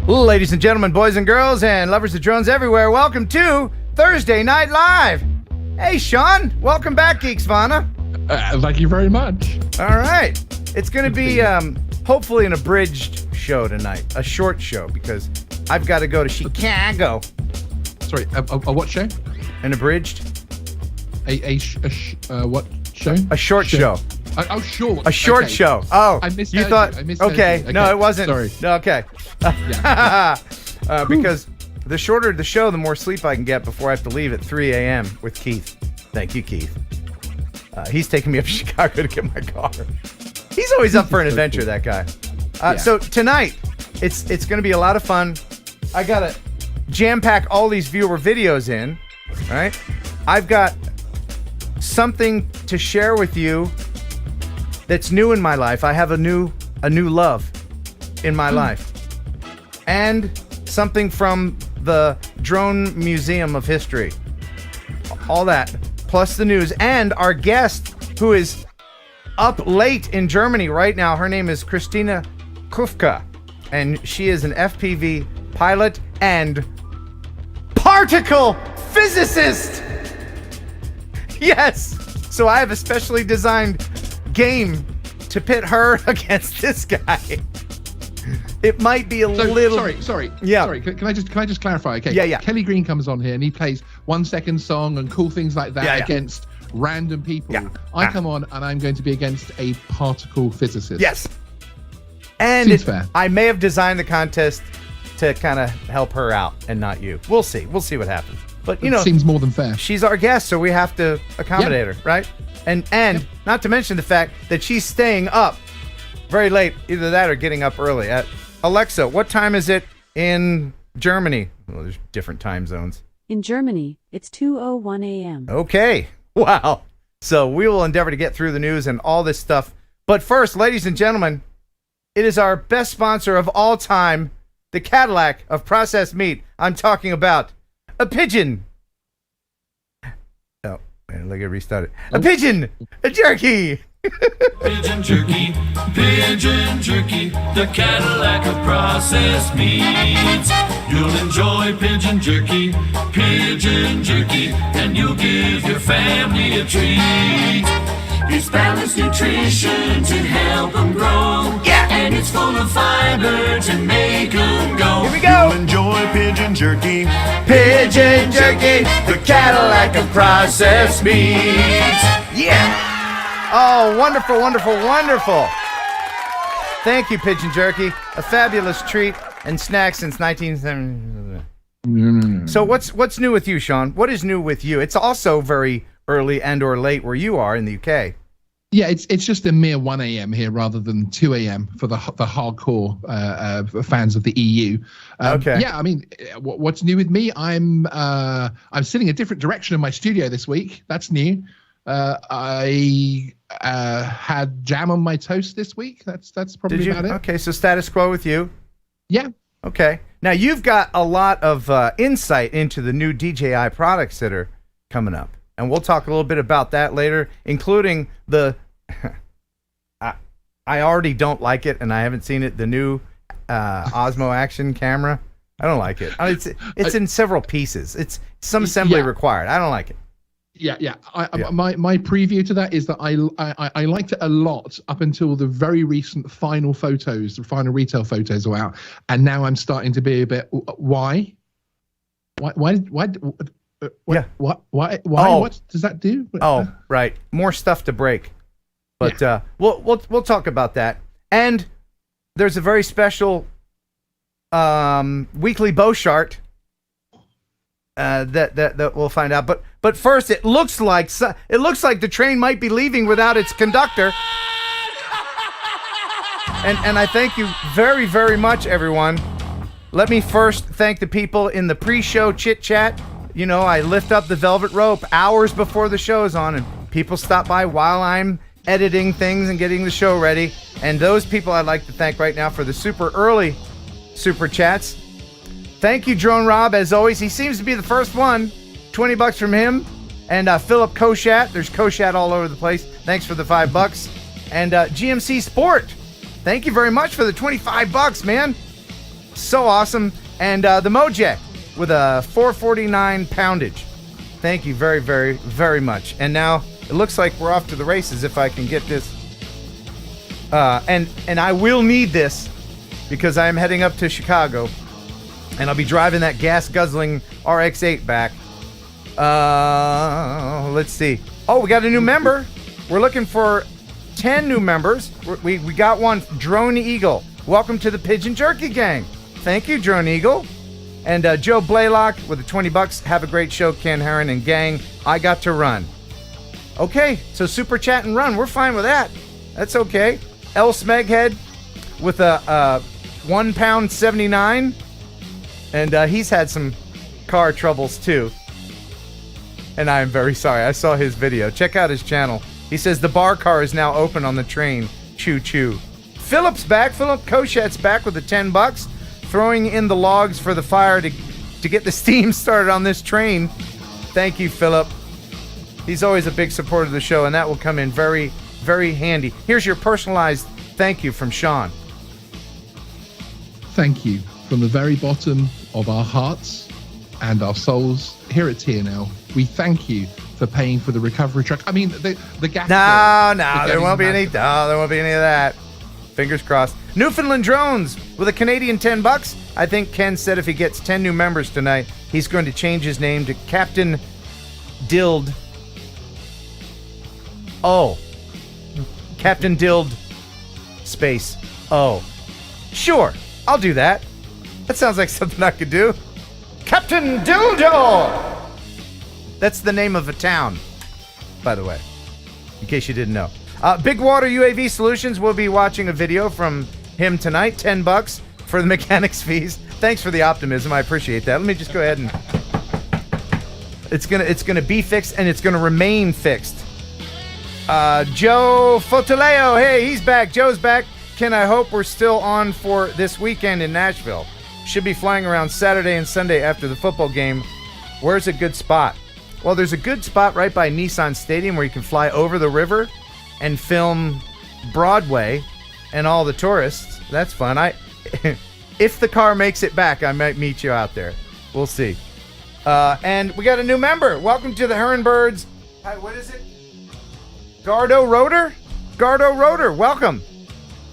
Ladies and gentlemen, boys and girls, and lovers of drones everywhere, welcome to Thursday Night Live. Hey, Sean, welcome back, Geeksvana. Thank you very much. All right. It's going to be hopefully an abridged show tonight, a short show, because I've got to go to Chicago. Sorry, a what show? An abridged? What show? A short show. Short. A short show. Oh, I missed you thought? Okay. No, it wasn't. Sorry. No, okay. Because the shorter the show, the more sleep I can get before I have to leave at 3 a.m. with Keith. Thank you, Keith. He's taking me up to Chicago to get my car. He's always up for an adventure, that guy. So tonight, it's going to be a lot of fun. I got to jam-pack all these viewer videos in, right? I've got something to share with you that's new in my life. I have a new love in my life. And something from the Drone Museum of History. All that, plus the news, and our guest, who is up late in Germany right now. Her name is Christina Krywka, and she is an FPV pilot and particle physicist. Yes. So I have a specially designed game to pit her against this guy. It might be a little. Sorry. Yeah. Sorry. Can I just clarify? Okay. Yeah. Kelly Green comes on here and he plays 1 second song and cool things like that against random people. Yeah. I come on and I'm going to be against a particle physicist. Yes. And Seems fair. I may have designed the contest to kind of help her out and not you. We'll see. We'll see what happens. But you know, seems more than fair. She's our guest, so we have to accommodate her, right? And not to mention the fact that she's staying up very late. Either that or getting up early. Alexa, what time is it in Germany? Well, there's different time zones. In Germany, it's 2:01 a.m. Okay. Wow. So we will endeavor to get through the news and all this stuff. But first, ladies and gentlemen, it is our best sponsor of all time, the Cadillac of processed meat. I'm talking about a pigeon. Oh, man, let me restart it. A pigeon, a jerky. Pigeon jerky, the Cadillac of processed meats. You'll enjoy pigeon jerky, and you'll give your family a treat. It's balanced nutrition to help them grow. Yeah. And it's full of fiber to make them go. Here we go. You'll enjoy pigeon jerky, the Cadillac of processed meats. Yeah. Oh, wonderful, wonderful, wonderful. Thank you, Pigeon Jerky. A fabulous treat and snack since 1970. So what's new with you, Sean? What is new with you? It's also very early and or late where you are in the UK. Yeah, it's just a mere 1 a.m. here rather than 2 a.m. for the hardcore fans of the EU. Okay. Yeah, I mean, what's new with me? I'm sitting a different direction in my studio this week. That's new. I had jam on my toast this week. That's probably about it. Okay, so status quo with you. Yeah. Okay. Now you've got a lot of insight into the new DJI products that are coming up, and we'll talk a little bit about that later, including the. I already don't like it, and I haven't seen it. The new Osmo Action camera. I don't like it. It's in several pieces. It's some assembly required. I don't like it. Yeah. My preview to that is that I liked it a lot up until the very recent final retail photos were out, and now I'm starting to be a bit why? What does that do? Oh, right, more stuff to break, but we'll talk about that. And there's a very special weekly bow chart that we'll find out. But first, it looks like the train might be leaving without its conductor. And I thank you very, very much, everyone. Let me first thank the people in the pre-show chit-chat. You know, I lift up the velvet rope hours before the show is on, and people stop by while I'm editing things and getting the show ready. And those people I'd like to thank right now for the super early super chats. Thank you, Drone Rob, as always. He seems to be the first one. $20 from him. And Philip Koshat. There's Koshat all over the place. Thanks for the $5. And GMC Sport. Thank you very much for the $25, man. So awesome. And the Mojek with a 449 poundage. Thank you very, very, very much. And now it looks like we're off to the races if I can get this. And I will need this because I am heading up to Chicago and I'll be driving that gas-guzzling RX8 back. Let's see. Oh, we got a new member. We're looking for 10 new members. We got one, Drone Eagle. Welcome to the Pigeon Jerky Gang. Thank you, Drone Eagle. And Joe Blaylock with the $20. Have a great show, Ken Heron and gang. I got to run. Okay, so super chat and run. We're fine with that. That's okay. L Smeghead with a 1 pound 79. And he's had some car troubles too. And I am very sorry. I saw his video. Check out his channel. He says the bar car is now open on the train. Choo choo. Philip's back. Philip Koshet's back with the $10. Throwing in the logs for the fire to get the steam started on this train. Thank you, Philip. He's always a big supporter of the show, and that will come in very, very handy. Here's your personalized thank you from Sean. Thank you from the very bottom of our hearts and our souls here at TNL. We thank you for paying for the recovery truck. I mean, the gas. No, there won't be any. No, there won't be any of that. Fingers crossed. Newfoundland Drones with a Canadian $10. I think Ken said if he gets 10 new members tonight, he's going to change his name to Captain Dild. Oh. Captain Dild space. Oh. Sure, I'll do that. That sounds like something I could do. Captain Dildo! That's the name of a town, by the way, in case you didn't know. Big Water UAV Solutions, we'll be watching a video from him tonight. $10 for the mechanics fees. Thanks for the optimism. I appreciate that. Let me just go ahead and... It's gonna be fixed, and it's gonna remain fixed. Joe Fotaleo, hey, he's back. Joe's back. Ken, I hope we're still on for this weekend in Nashville. Should be flying around Saturday and Sunday after the football game. Where's a good spot? Well, there's a good spot right by Nissan Stadium where you can fly over the river and film Broadway and all the tourists. That's fun. If the car makes it back, I might meet you out there. We'll see. And we got a new member. Welcome to the Heron Birds. Hi, what is it? Gardo Rotor, welcome.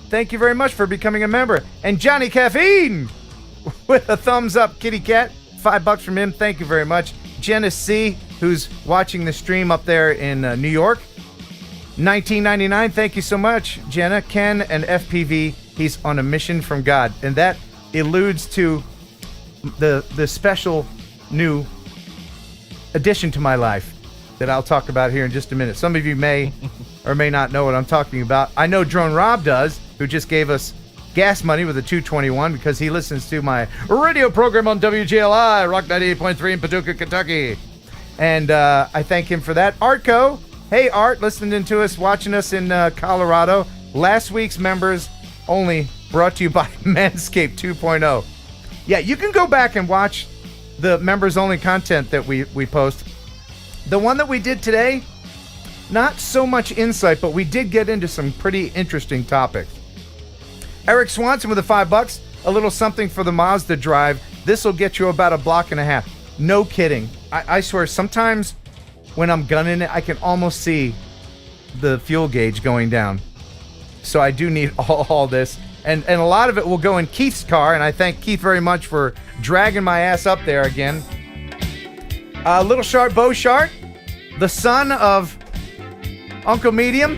Thank you very much for becoming a member. And Johnny Caffeine with a thumbs up, kitty cat. $5 from him. Thank you very much. Jenna C, who's watching the stream up there in New York. $19.99. Thank you so much, Jenna. Ken and FPV, he's on a mission from God. And that alludes to the special new addition to my life that I'll talk about here in just a minute. Some of you may or may not know what I'm talking about. I know Drone Rob does, who just gave us gas money with a 221 because he listens to my radio program on WJLI, Rock 98.3 in Paducah, Kentucky. And I thank him for that. Artco, hey Art, listening to us, watching us in Colorado. Last week's members only, brought to you by Manscaped 2.0. Yeah, you can go back and watch the members only content that we post. The one that we did today, not so much insight, but we did get into some pretty interesting topics. Eric Swanson with the $5, a little something for the Mazda drive. This will get you about a block and a half. No kidding. I swear, sometimes when I'm gunning it, I can almost see the fuel gauge going down. So I do need all this. And a lot of it will go in Keith's car, and I thank Keith very much for dragging my ass up there again. Little Sharp Bo Sharp, the son of Uncle Medium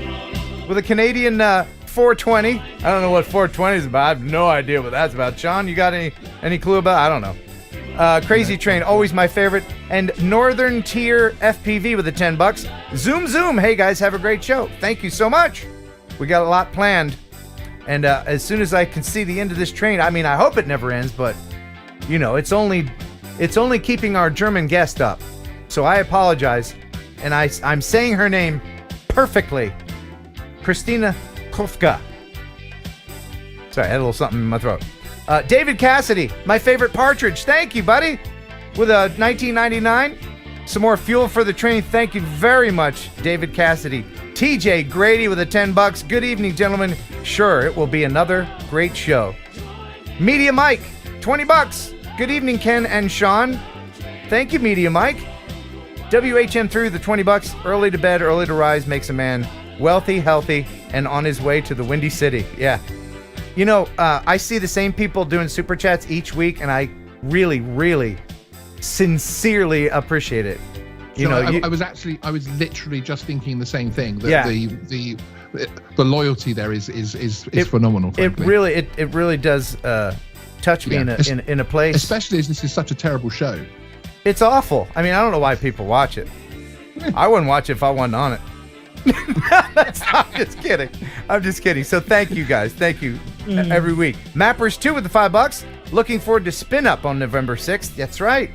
with a Canadian 420. I don't know what 420 is about. I have no idea what that's about. Sean, you got any clue about it? I don't know. Crazy Train, always my favorite. And Northern Tier FPV with the $10. Zoom Zoom. Hey guys, have a great show. Thank you so much. We got a lot planned. And as soon as I can see the end of this train, I mean, I hope it never ends, but you know, it's only keeping our German guest up. So I apologize. And I'm saying her name perfectly. Christina Krywka. Sorry, I had a little something in my throat. David Cassidy, my favorite partridge. Thank you, buddy. With a $19.99. Some more fuel for the train. Thank you very much, David Cassidy. TJ Grady with a $10. Good evening, gentlemen. Sure, it will be another great show. Media Mike, $20. Good evening, Ken and Sean. Thank you, Media Mike. WHM through the $20. Early to bed, early to rise makes a man wealthy, healthy, and on his way to the Windy City. Yeah. You know, I see the same people doing super chats each week, and I really, really sincerely appreciate it. You know, I was literally just thinking the same thing. That Yeah. the loyalty there is phenomenal. Frankly. It really does touch me in a place. Especially as this is such a terrible show. It's awful. I mean, I don't know why people watch it. I wouldn't watch it if I wasn't on it. I'm just kidding. So thank you guys. Thank you every week. Mappers 2 with the $5. Looking forward to Spin Up on November 6th. That's right.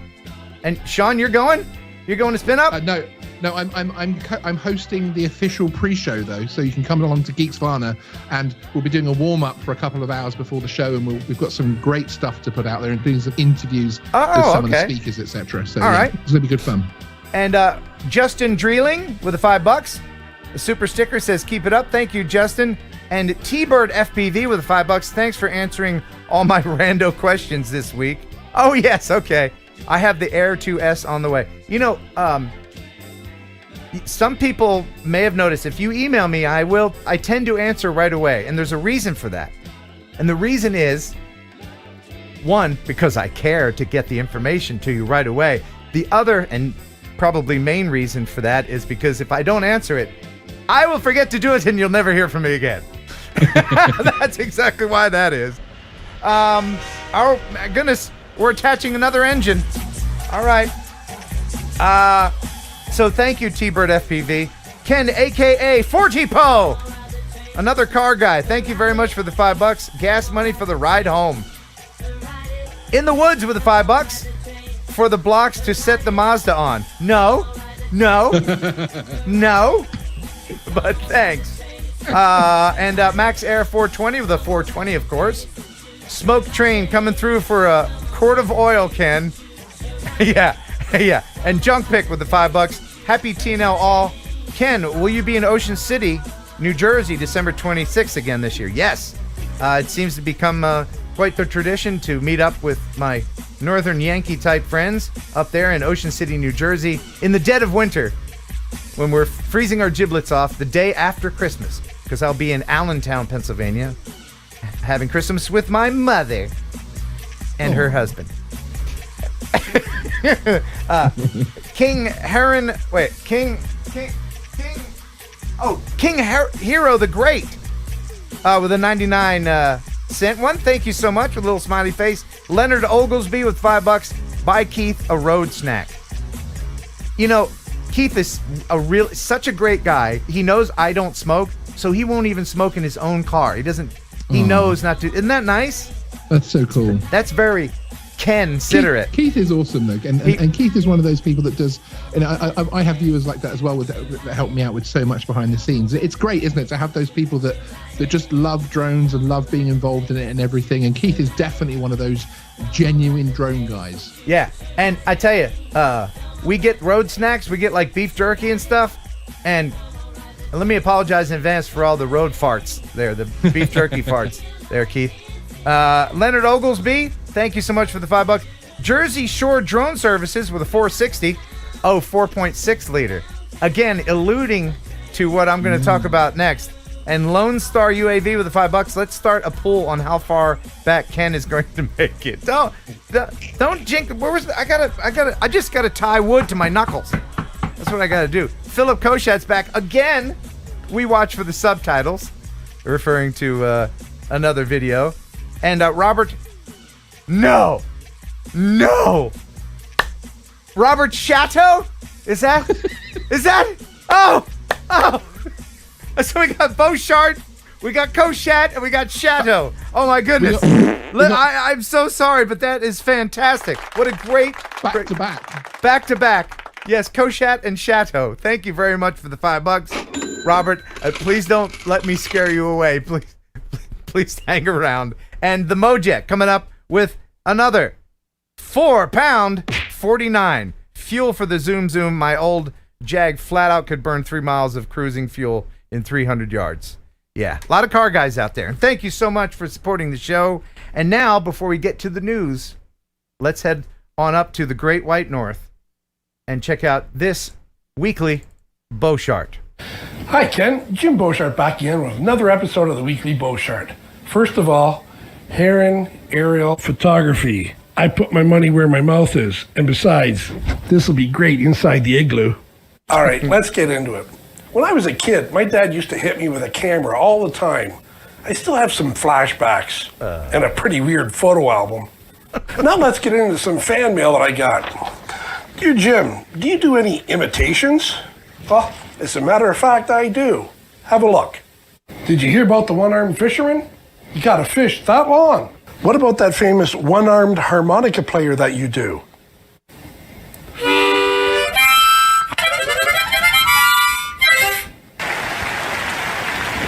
And Sean, you're going? You're going to Spin Up? No. I'm hosting the official pre-show though, so you can come along to Geeks Varna, and we'll be doing a warm-up for a couple of hours before the show, and we've got some great stuff to put out there, including some interviews with some of the speakers, etc. So all right, it's gonna be good fun. And Justin Dreeling with the $5. The super sticker says keep it up. Thank you, Justin. And T-Bird FPV with the $5. Thanks for answering all my rando questions this week. Oh yes, okay. I have the Air 2S on the way. You know, some people may have noticed if you email me, I tend to answer right away. And there's a reason for that. And the reason is, one, because I care to get the information to you right away. The other, and probably main reason for that, is because if I don't answer it, I will forget to do it and you'll never hear from me again. That's exactly why that is. Oh my goodness, we're attaching another engine. All right. So thank you, T-Bird FPV. Ken, a.k.a. 4T-Po. Another car guy. Thank you very much for the $5. Gas money for the ride home. In the woods with the $5 for the blocks to set the Mazda on. No. But thanks. And Max Air 420 with a 420, of course. Smoke Train coming through for a quart of oil, Ken. Yeah. And Junk Pick with the $5. Happy TNL all. Ken, will you be in Ocean City, New Jersey, December 26th again this year? Yes. It seems to become quite the tradition to meet up with my Northern Yankee type friends up there in Ocean City, New Jersey, in the dead of winter, when we're freezing our giblets off the day after Christmas, because I'll be in Allentown, Pennsylvania, having Christmas with my mother and her husband. King Heron, King Hero the Great with a 99 cent one. Thank you so much with a little smiley face. Leonard Oglesby with $5. Buy Keith a road snack. You know, Keith is such a great guy. He knows I don't smoke, so he won't even smoke in his own car. He knows not to. Isn't that nice? That's so cool. That's very considerate. Keith is awesome, though, and Keith is one of those people that does. And I have viewers like that as well that help me out with so much behind the scenes. It's great, isn't it, to have those people that just love drones and love being involved in it and everything. And Keith is definitely one of those genuine drone guys. Yeah, and I tell you, we get road snacks. We get like beef jerky and stuff. And let me apologize in advance for all the road farts there, the beef jerky farts there, Keith. Leonard Oglesby, thank you so much for the $5. Jersey Shore Drone Services with a 460. 4.6 liter. Again, alluding to what I'm going to talk about next. And Lone Star UAV with the $5. Let's start a poll on how far back Ken is going to make it. Don't jinx. I just gotta tie wood to my knuckles. That's what I gotta do. Philip Koshat's back again. We watch for the subtitles, referring to another video. And Robert, no. Robert Chateau? Is that? Oh! So we got Beauchart, we got Koshat, and we got Chateau. Oh my goodness. I'm so sorry, but that is fantastic. What a great... Back to back. Yes, Koshat and Chateau. Thank you very much for the $5. Robert, please don't let me scare you away. Please hang around. And the Mojek coming up with another £4 49. Fuel for the Zoom Zoom. My old Jag flat out could burn 3 miles of cruising fuel in 300 yards. Yeah, a lot of car guys out there. And thank you so much for supporting the show. And now, before we get to the news, let's head on up to the Great White North and check out this weekly Beauchart. Hi, Ken. Jim Beauchart back again with another episode of the Weekly Beauchart. First of all, Heron aerial photography. I put my money where my mouth is. And besides, this will be great inside the igloo. All right, let's get into it. When I was a kid, my dad used to hit me with a camera all the time. I still have some flashbacks and a pretty weird photo album. Now let's get into some fan mail that I got. Dear Jim, do you do any imitations? Well, as a matter of fact, I do. Have a look. Did you hear about the one-armed fisherman? You got a fish that long. What about that famous one-armed harmonica player that you do?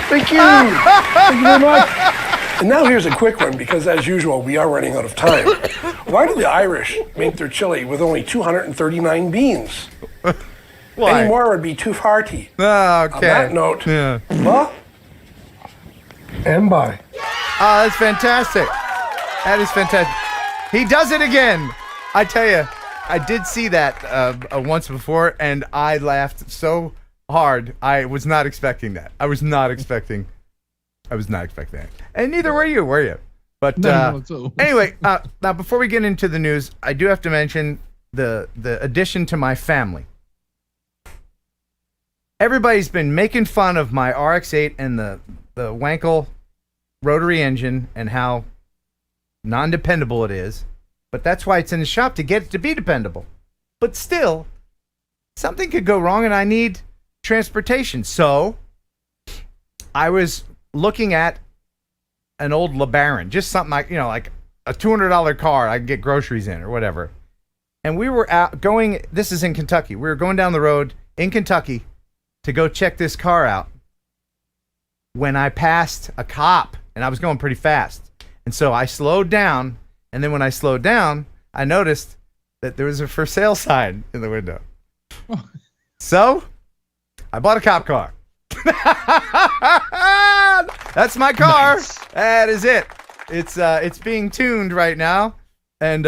Thank you. Thank you very much. And now here's a quick one, because as usual, we are running out of time. Why do the Irish make their chili with only 239 beans? Why? Any more would be too hearty. Oh, okay. On that note, and bye. Oh, that's fantastic. That is fantastic. He does it again. I tell you, I did see that once before, and I laughed so hard. I was not expecting that. I was not expecting that. And neither were you? But No, not at all. anyway, now before we get into the news, I do have to mention the addition to my family. Everybody's been making fun of my RX8 and the Wankel rotary engine and how non-dependable it is. But that's why it's in the shop, to get it to be dependable. But still, something could go wrong and I need transportation. So I was looking at an old LeBaron, just something like, like a $200 car I could get groceries in or whatever. And we were this is in Kentucky. We were going down the road in Kentucky to go check this car out when I passed a cop, and I was going pretty fast. And so I slowed down, and then when I slowed down, I noticed that there was a for sale sign in the window. So I bought a cop car. That's my car. Nice. That is it. It's being tuned right now, and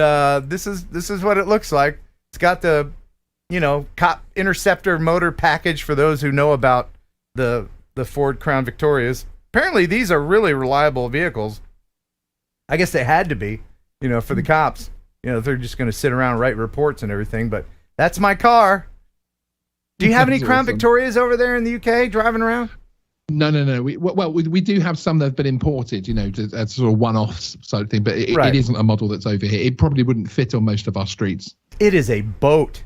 this is what it looks like. It's got the cop interceptor motor package for those who know about the Ford Crown Victorias. Apparently these are really reliable vehicles. I guess they had to be, for the cops. They're just going to sit around and write reports and everything, but that's my car. Do you have any Crown Victorias over there in the UK driving around? No. We do have some that have been imported, as sort of one-offs sort of thing, but it isn't a model that's over here. It probably wouldn't fit on most of our streets. It is a boat.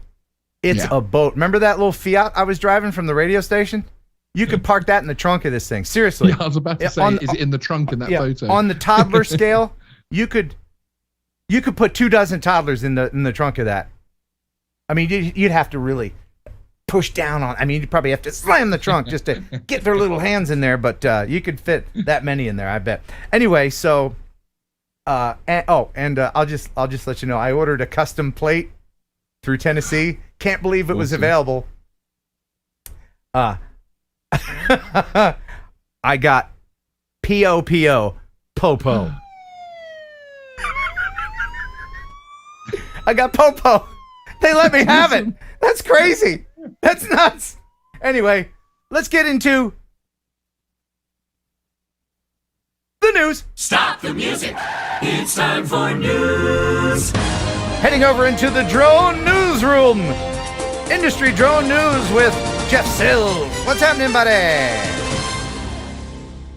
It's a boat. Remember that little Fiat I was driving from the radio station? You could park that in the trunk of this thing. Seriously. Yeah, I was about to say, is it in the trunk in that photo? On the toddler scale, you could put 24 toddlers in the trunk of that. I mean, you'd have to really push down on. I mean, you'd probably have to slam the trunk just to get their little hands in there, but you could fit that many in there, I bet. Anyway, so I'll just let you know, I ordered a custom plate through Tennessee. Can't believe it was available. I got P.O.P.O. Popo. I got Popo. They let me have it. That's crazy. That's nuts. Anyway, let's get into the news. Stop the music. It's time for news. Heading over into the drone newsroom. Industry drone news with Jeff Sills. What's happening, buddy?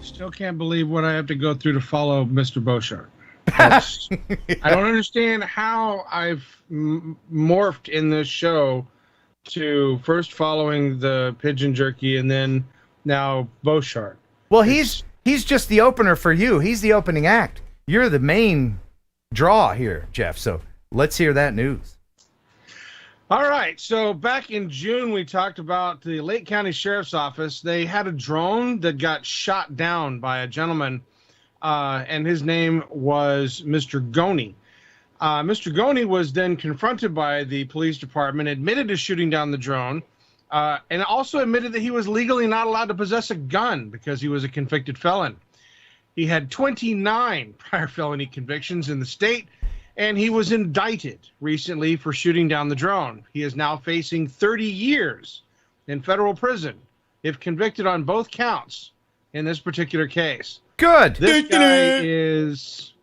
Still can't believe what I have to go through to follow Mr. Beauchart. I don't understand how I've morphed in this show to first following the pigeon jerky and then now Beauchart. Well, he's just the opener for you. He's the opening act. You're the main draw here, Jeff. So let's hear that news. All right. So back in June, we talked about the Lake County Sheriff's Office. They had a drone that got shot down by a gentleman, and his name was Mr. Goney. Mr. Goney was then confronted by the police department, admitted to shooting down the drone, and also admitted that he was legally not allowed to possess a gun because he was a convicted felon. He had 29 prior felony convictions in the state, and he was indicted recently for shooting down the drone. He is now facing 30 years in federal prison if convicted on both counts in this particular case. Good. This guy is...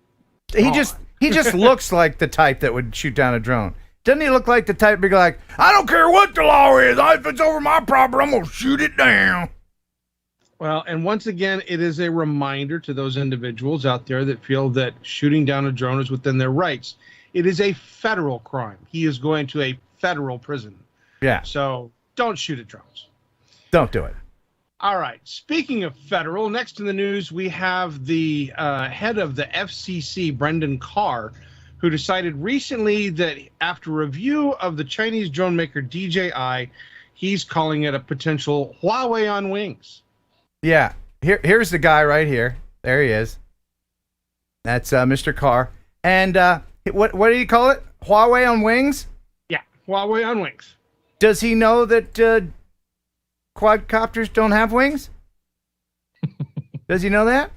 He just looks like the type that would shoot down a drone. Doesn't he look like the type to be like, I don't care what the law is. If it's over my property, I'm going to shoot it down. Well, and once again, it is a reminder to those individuals out there that feel that shooting down a drone is within their rights. It is a federal crime. He is going to a federal prison. Yeah. So don't shoot at drones. Don't do it. All right. Speaking of federal, next in the news, we have the head of the FCC, Brendan Carr, who decided recently that after review of the Chinese drone maker DJI, he's calling it a potential Huawei on wings. Yeah. Here's the guy right here. There he is. That's Mr. Carr. And what do you call it? Huawei on wings? Yeah, Huawei on wings. Does he know that quadcopters don't have wings? Does he know that?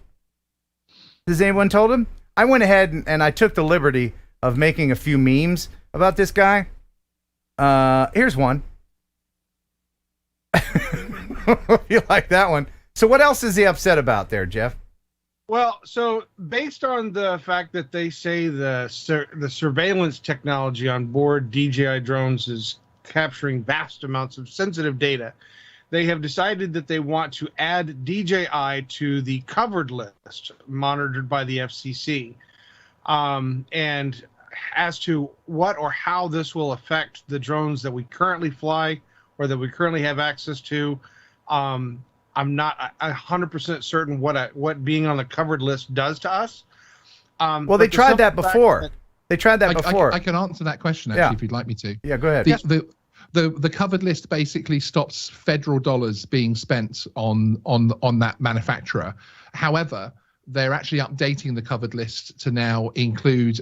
Has anyone told him? I went ahead and I took the liberty of making a few memes about this guy. Here's one. You like that one? So what else is he upset about there, Jeff? Well, so based on the fact that they say the surveillance technology on board DJI drones is capturing vast amounts of sensitive data, they have decided that they want to add DJI to the covered list monitored by the FCC. And as to what or how this will affect the drones that we currently fly or that we currently have access to, I'm not 100% certain what being on the covered list does to us. Well, they tried that before. They tried that before. I can answer that question, actually, if you'd like me to. Yeah, go ahead. The covered list basically stops federal dollars being spent on that manufacturer. However, they're actually updating the covered list to now include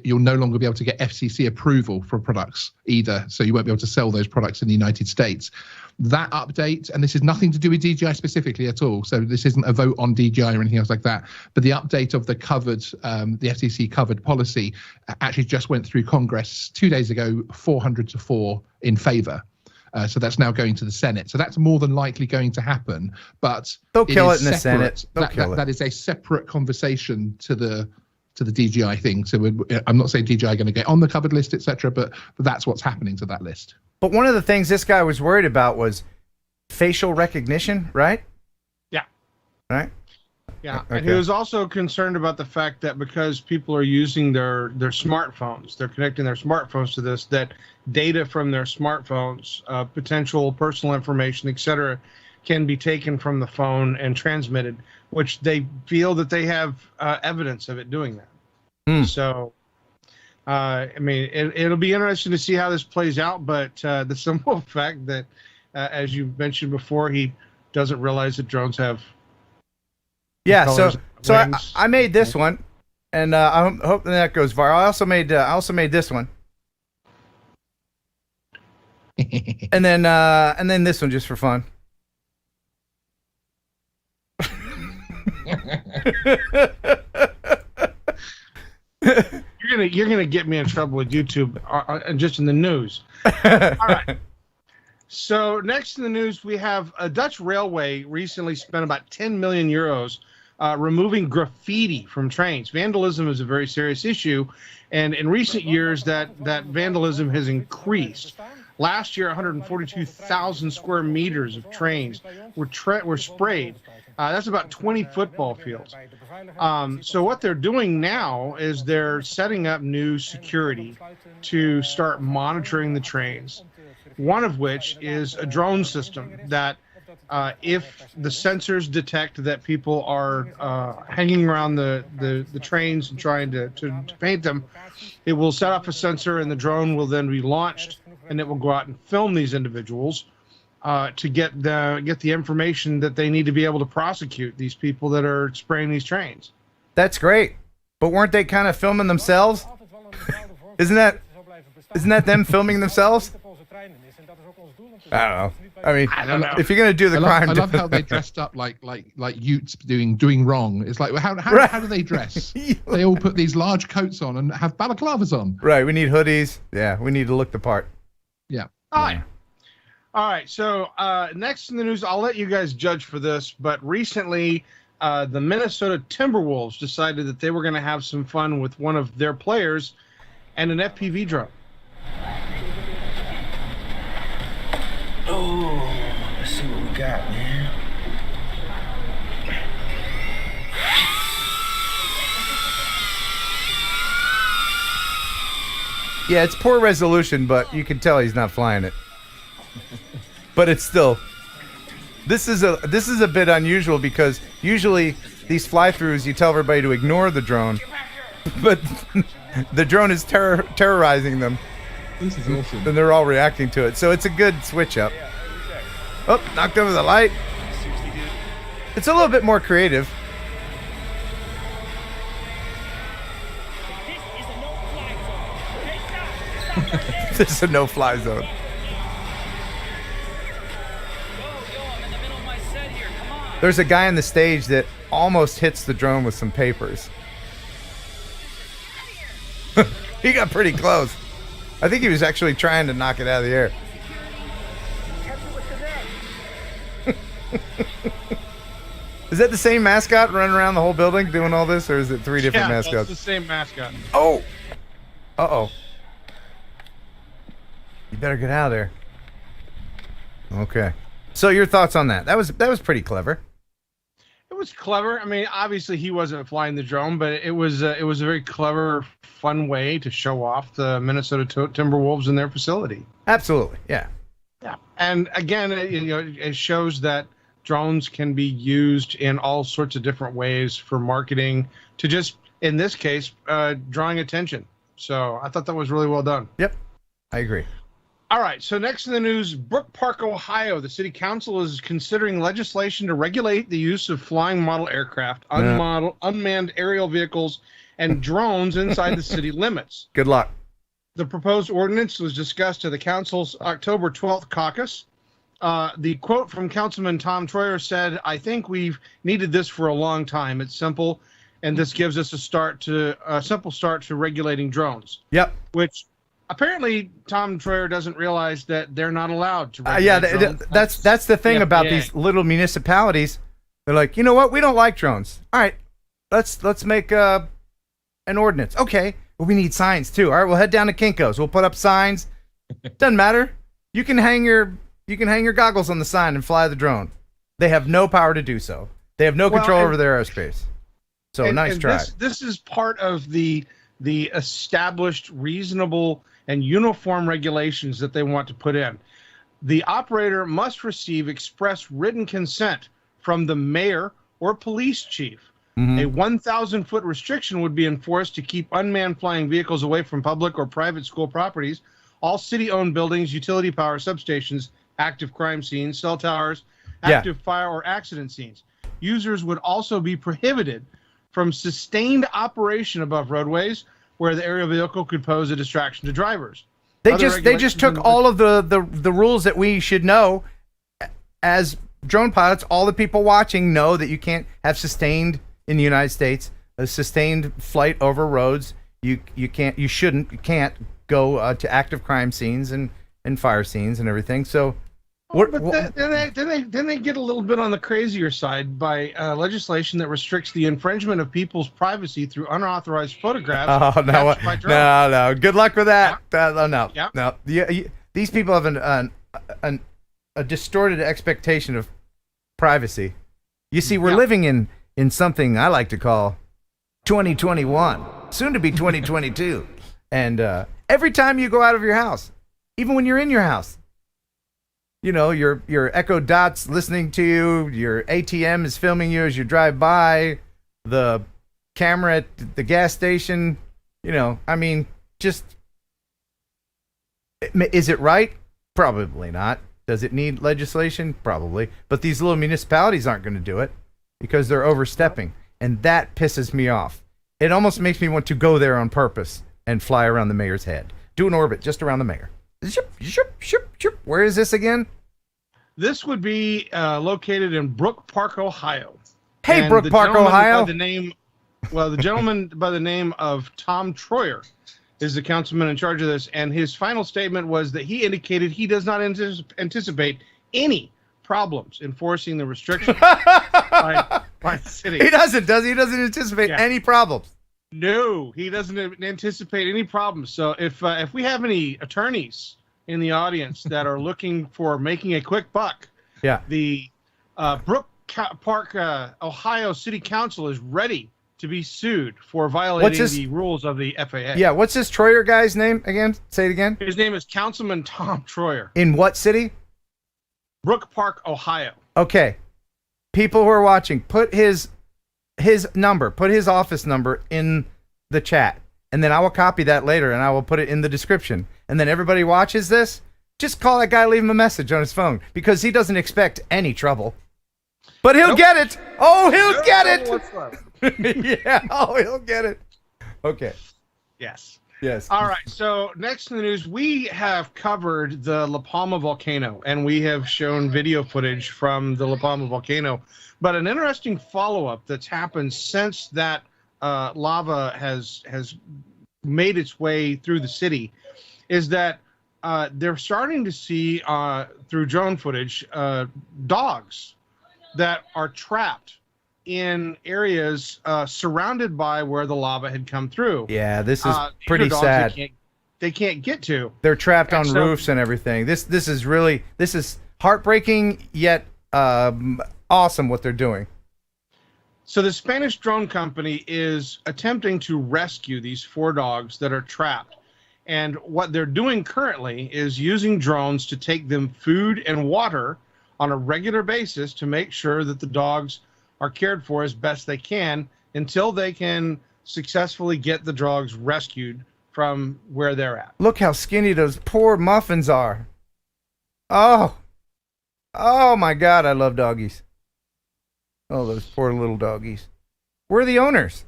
you'll no longer be able to get FCC approval for products either, so you won't be able to sell those products in the United States. That update, and this is nothing to do with DJI specifically at all, so this isn't a vote on DJI or anything else like that, but the update of the covered, the FCC covered policy actually just went through Congress 2 days ago, 400-4 in favor. So that's now going to the Senate. So that's more than likely going to happen. But they'll kill it in the Senate. That is a separate conversation to the DJI thing. So I'm not saying DJI are going to get on the covered list, etc. But that's what's happening to that list. But one of the things this guy was worried about was facial recognition, right? Yeah. Right? Yeah. Okay. And he was also concerned about the fact that because people are using their smartphones, they're connecting their smartphones to this, that data from their smartphones, potential personal information, etc., can be taken from the phone and transmitted, which they feel that they have evidence of it doing that. So, I mean, it'll be interesting to see how this plays out, but the simple fact that, as you mentioned before, he doesn't realize that drones have... Yeah, so I made this one, and I'm hoping that goes viral. I also made this one, and then this one just for fun. You're gonna get me in trouble with YouTube, just in the news. All right. So next in the news, we have a Dutch railway recently spent about 10 million euros removing graffiti from trains. Vandalism is a very serious issue, and in recent years, that vandalism has increased. Last year, 142,000 square meters of trains were sprayed. That's about 20 football fields. So what they're doing now is they're setting up new security to start monitoring the trains. One of which is a drone system that if the sensors detect that people are hanging around the trains and trying to paint them, it will set off a sensor and the drone will then be launched and it will go out and film these individuals to get the information that they need to be able to prosecute these people that are spraying these trains. That's great. But weren't they kind of filming themselves? Isn't that them filming themselves? I don't know. I mean, I don't know. if you're gonna do the crime, I love how they dressed up like Utes doing wrong. It's like how do they dress? They all put these large coats on and have balaclavas on. Right. We need hoodies. Yeah. We need to look the part. Yeah. All right. So next in the news, I'll let you guys judge for this, but recently the Minnesota Timberwolves decided that they were going to have some fun with one of their players and an FPV drone. Oh, let's see what we got, man. Yeah, it's poor resolution, but you can tell he's not flying it. But it's still. This is a bit unusual because usually these fly-throughs you tell everybody to ignore the drone, but the drone is terrorizing them. This is awesome. And they're all reacting to it. So it's a good switch up. Oh, knocked over the light. It's a little bit more creative. This is a no-fly zone. There's a guy on the stage that almost hits the drone with some papers. He got pretty close. I think he was actually trying to knock it out of the air. Is that the same mascot running around the whole building doing all this, or is it three different mascots? That's the same mascot. Oh! Uh-oh. You better get out of there. Okay. So your thoughts on that? That was pretty clever. It was clever. I mean, obviously he wasn't flying the drone, but it was a very clever, fun way to show off the Minnesota Timberwolves in their facility. Absolutely, yeah. Yeah, and again, it shows that drones can be used in all sorts of different ways for marketing. To just, in this case, drawing attention. So I thought that was really well done. Yep, I agree. All right, so next in the news, Brook Park, Ohio. The city council is considering legislation to regulate the use of flying model aircraft, unmanned aerial vehicles, and drones inside the city limits. Good luck. The proposed ordinance was discussed at the council's October 12th caucus. The quote from Councilman Tom Troyer said, "I think we've needed this for a long time. It's simple, and this gives us a simple start to regulating drones." Yep. Which apparently Tom Troyer doesn't realize that they're not allowed to regulate drones. That's the thing about FAA. these little municipalities. They're like, you know what? We don't like drones. All right, let's make an ordinance. Okay, well, we need signs too. All right, we'll head down to Kinko's. We'll put up signs. Doesn't matter. You can hang your goggles on the sign and fly the drone. They have no power to do so. They have no control over their airspace. So nice try. This is part of the established, reasonable, and uniform regulations that they want to put in. The operator must receive express written consent from the mayor or police chief. Mm-hmm. A 1,000-foot restriction would be enforced to keep unmanned flying vehicles away from public or private school properties, all city-owned buildings, utility power substations, active crime scenes, cell towers, active fire or accident scenes. Users would also be prohibited from sustained operation above roadways where the aerial vehicle could pose a distraction to drivers. They just took all of the rules that we should know as drone pilots. All the people watching know that you can't have sustained in the United States a sustained flight over roads. You can't go to active crime scenes and fire scenes and everything. So. Then they get a little bit on the crazier side by legislation that restricts the infringement of people's privacy through unauthorized photographs. Oh no! Good luck with that. Yeah. No. These people have a distorted expectation of privacy. You see, we're living in something I like to call 2021, soon to be 2022, and every time you go out of your house, even when you're in your house. You know, your Echo Dot's listening to you. Your ATM is filming you as you drive by. The camera at the gas station. You know, I mean, just... Is it right? Probably not. Does it need legislation? Probably. But these little municipalities aren't going to do it because they're overstepping. And that pisses me off. It almost makes me want to go there on purpose and fly around the mayor's head. Do an orbit just around the mayor. Where is this again? This would be located in Brook Park, Ohio. Hey, And Brook the Park, gentleman Ohio. By the gentleman by the name of Tom Troyer is the councilman in charge of this, and his final statement was that he indicated he does not anticipate any problems enforcing the restriction by the city. He doesn't, does he? He doesn't anticipate any problems. No, he doesn't anticipate any problems. So if we have any attorneys in the audience that are looking for making a quick buck, the Brook Park, Ohio City Council is ready to be sued for violating the rules of the FAA. Yeah, what's this Troyer guy's name again? Say it again. His name is Councilman Tom Troyer. In what city? Brook Park, Ohio. Okay. People who are watching, put his number, put his office number in the chat, and then I will copy that later and I will put it in the description. And then everybody watches this, just call that guy, leave him a message on his phone, because he doesn't expect any trouble. But he'll get it. Oh, he'll get it. Yeah. Oh, he'll get it. Okay. Yes. Yes. All right. So next in the news, we have covered the La Palma volcano, and we have shown video footage from the La Palma volcano. But an interesting follow-up that's happened since that lava has made its way through the city is that they're starting to see through drone footage dogs that are trapped in areas surrounded by where the lava had come through. Yeah, this is pretty sad. They can't get to. They're trapped on roofs and everything. This is heartbreaking yet awesome what they're doing. So the Spanish drone company is attempting to rescue these 4 dogs that are trapped. And what they're doing currently is using drones to take them food and water on a regular basis to make sure that the dogs are cared for as best they can until they can successfully get the dogs rescued from where they're at. Look how skinny those poor muffins are. Oh my God, I love doggies. Oh, those poor little doggies. Where are the owners?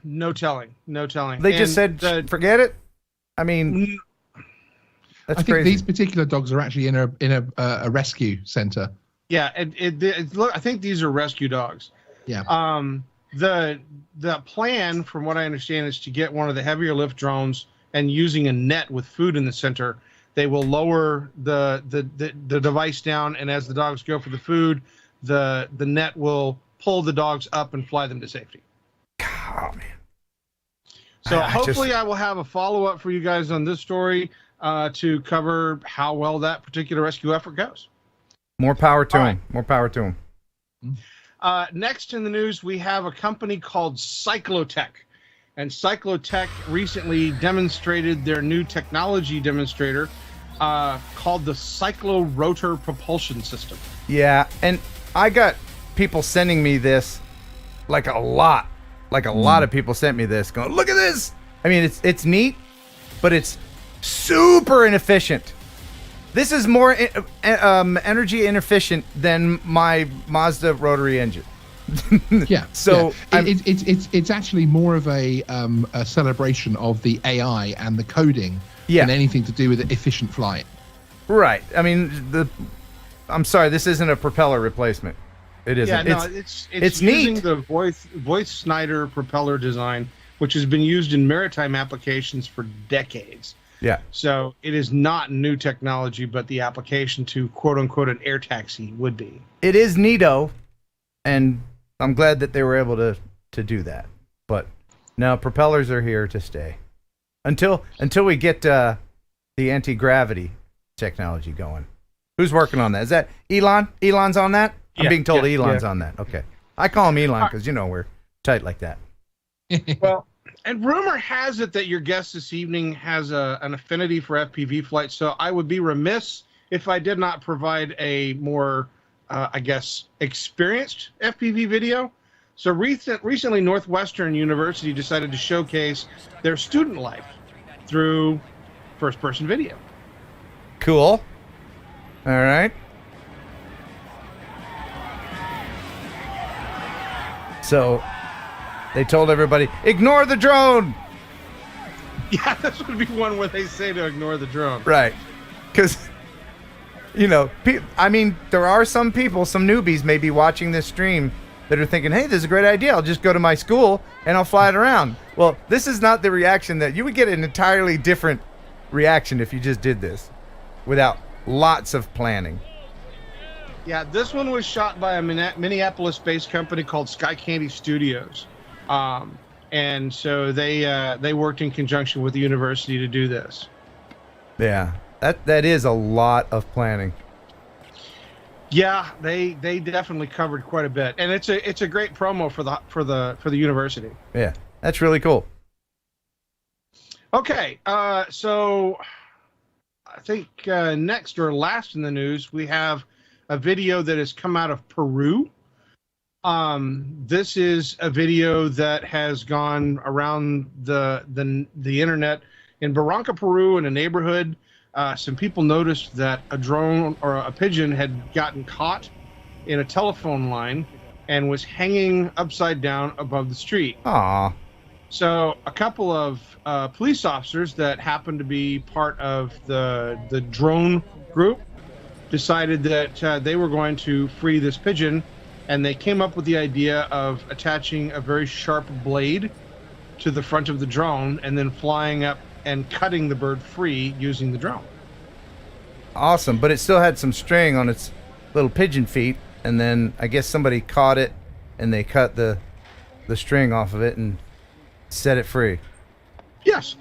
No telling. They just said, forget it. I mean, that's crazy. I think these particular dogs are actually in a rescue center. Yeah, look, I think these are rescue dogs. Yeah. The plan, from what I understand, is to get one of the heavier lift drones and using a net with food in the center. They will lower the device down, and as the dogs go for the food, the net will pull the dogs up and fly them to safety. Oh man. So hopefully I will have a follow-up for you guys on this story to cover how well that particular rescue effort goes. More power to him. More power to him. Next in the news, we have a company called Cyclotech. And Cyclotech recently demonstrated their new technology demonstrator called the Cyclorotor Propulsion System. Yeah, and I got people sending me this, like a lot of people sent me this, going, look at this. I mean, it's neat, but it's super inefficient. This is more energy inefficient than my Mazda rotary engine. Yeah. So yeah. It's actually more of a celebration of the AI and the coding than anything to do with efficient flight. Right. I mean, I'm sorry, this isn't a propeller replacement. It isn't. Yeah, no, it's using neat. the Voice Snyder propeller design, which has been used in maritime applications for decades. Yeah. So it is not new technology, but the application to quote unquote an air taxi would be. It is neato, and I'm glad that they were able to do that. But no, propellers are here to stay until we get the anti-gravity technology going. Who's working on that? Is that Elon? Elon's on that? I'm being told Elon's on that. Okay. I call him Elon because, we're tight like that. Well, and rumor has it that your guest this evening has an affinity for FPV flights, so I would be remiss if I did not provide a more, experienced FPV video. So recently, Northwestern University decided to showcase their student life through first-person video. Cool. All right. So they told everybody, ignore the drone. Yeah, this would be one where they say to ignore the drone. Right. Because You know, I mean, there are some people, some newbies may be watching this stream that are thinking, hey, this is a great idea. I'll just go to my school and I'll fly it around. Well, this is not the reaction that you would get, an entirely different reaction if you just did this without lots of planning. Yeah, this one was shot by a Minneapolis-based company called Sky Candy Studios. And so they worked in conjunction with the university to do this. Yeah, that is a lot of planning. Yeah, they definitely covered quite a bit, and it's a great promo for the university. Yeah, that's really cool. Okay, so I think next or last in the news we have a video that has come out of Peru. This is a video that has gone around the internet in Barranca, Peru, in a neighborhood. Some people noticed that a drone or a pigeon had gotten caught in a telephone line and was hanging upside down above the street. Aww. So a couple of police officers that happened to be part of the drone group decided that they were going to free this pigeon, and they came up with the idea of attaching a very sharp blade to the front of the drone and then flying up and cutting the bird free using the drone. Awesome, but it still had some string on its little pigeon feet, and then I guess somebody caught it and they cut the string off of it and set it free. Yes.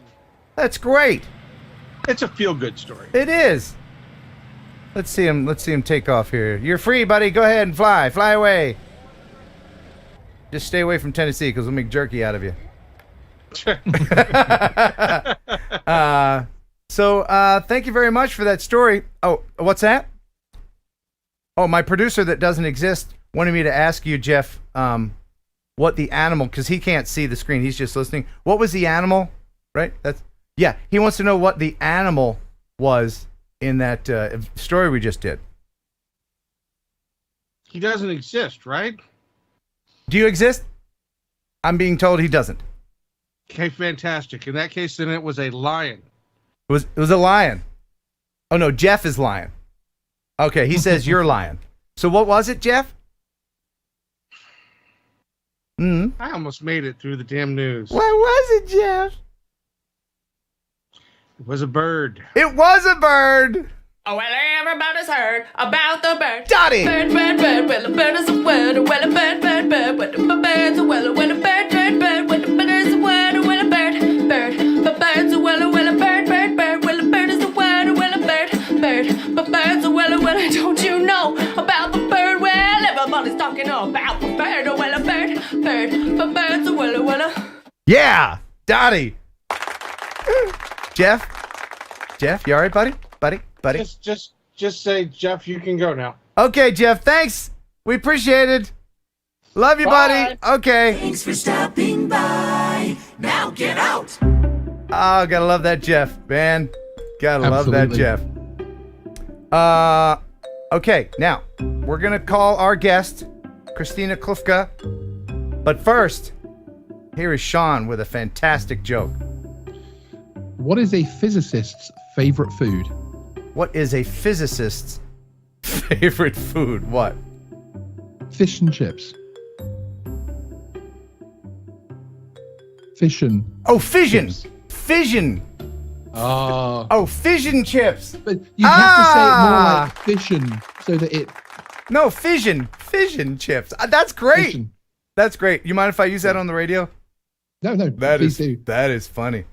That's great. It's a feel-good story. It is. Let's see him take off here. You're free, buddy. Go ahead and fly away. Just stay away from Tennessee because we'll make jerky out of you. So thank you very much for that story. Oh, what's that? Oh, my producer that doesn't exist wanted me to ask you, Jeff, what the animal, because he can't see the screen, he's just listening. What was the animal? Right? Yeah, he wants to know what the animal was in that story we just did. He doesn't exist, right? Do you exist? I'm being told he doesn't. Okay, fantastic. In that case, then it was a lion. It was a lion. Oh no, Jeff is lying. Okay, he says you're lying. So what was it, Jeff? I almost made it through the damn news. What was it, Jeff? It was a bird. It was a bird. Oh, well, everybody's heard about the bird. Dottie! Bird, well, a bird is a word. Well, a bird, well, a bird's a well, a bird, well, a bird is a word. Well, a bird, but bird's a well, a bird, well, a bird is a word. Well, a bird, but bird's a well, don't you know about the bird? Well, everybody's talking about the bird. Well, a bird, but bird's a well, Yeah, Dottie. Jeff, you all right, buddy? Buddy? Just say, Jeff, you can go now. Okay, Jeff, thanks. We appreciate it. Love you, buddy. Okay. Thanks for stopping by. Now get out. Oh, gotta love that Jeff, man. Gotta love that Jeff. Okay, now, we're gonna call our guest, Christina Krywka. But first, here is Sean with a fantastic joke. What is a physicist's favorite food? What is a physicist's favorite food? What? Fish and chips. Fission. Oh, fission. Chips. Fission. Oh. Oh, fission chips. But you have to say it more like fission so that it... No, fission. Fission chips. That's great. Fission. That's great. You mind if I use that on the radio? No, please do. That is funny.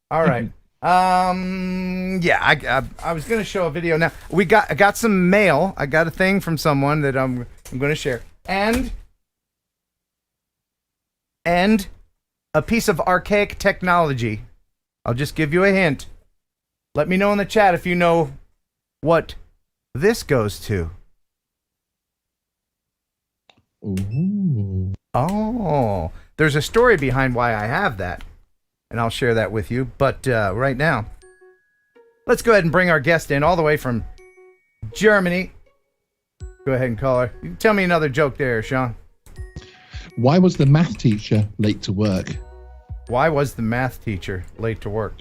All right. Yeah, I was gonna show a video now. I got some mail. I got a thing from someone that I'm gonna share, and a piece of archaic technology. I'll just give you a hint. Let me know in the chat if you know what this goes to. Ooh. Oh, there's a story behind why I have that, and I'll share that with you. But right now, let's go ahead and bring our guest in all the way from Germany. Go ahead and call her. You can tell me another joke there, Sean. Why was the math teacher late to work? Why was the math teacher late to work?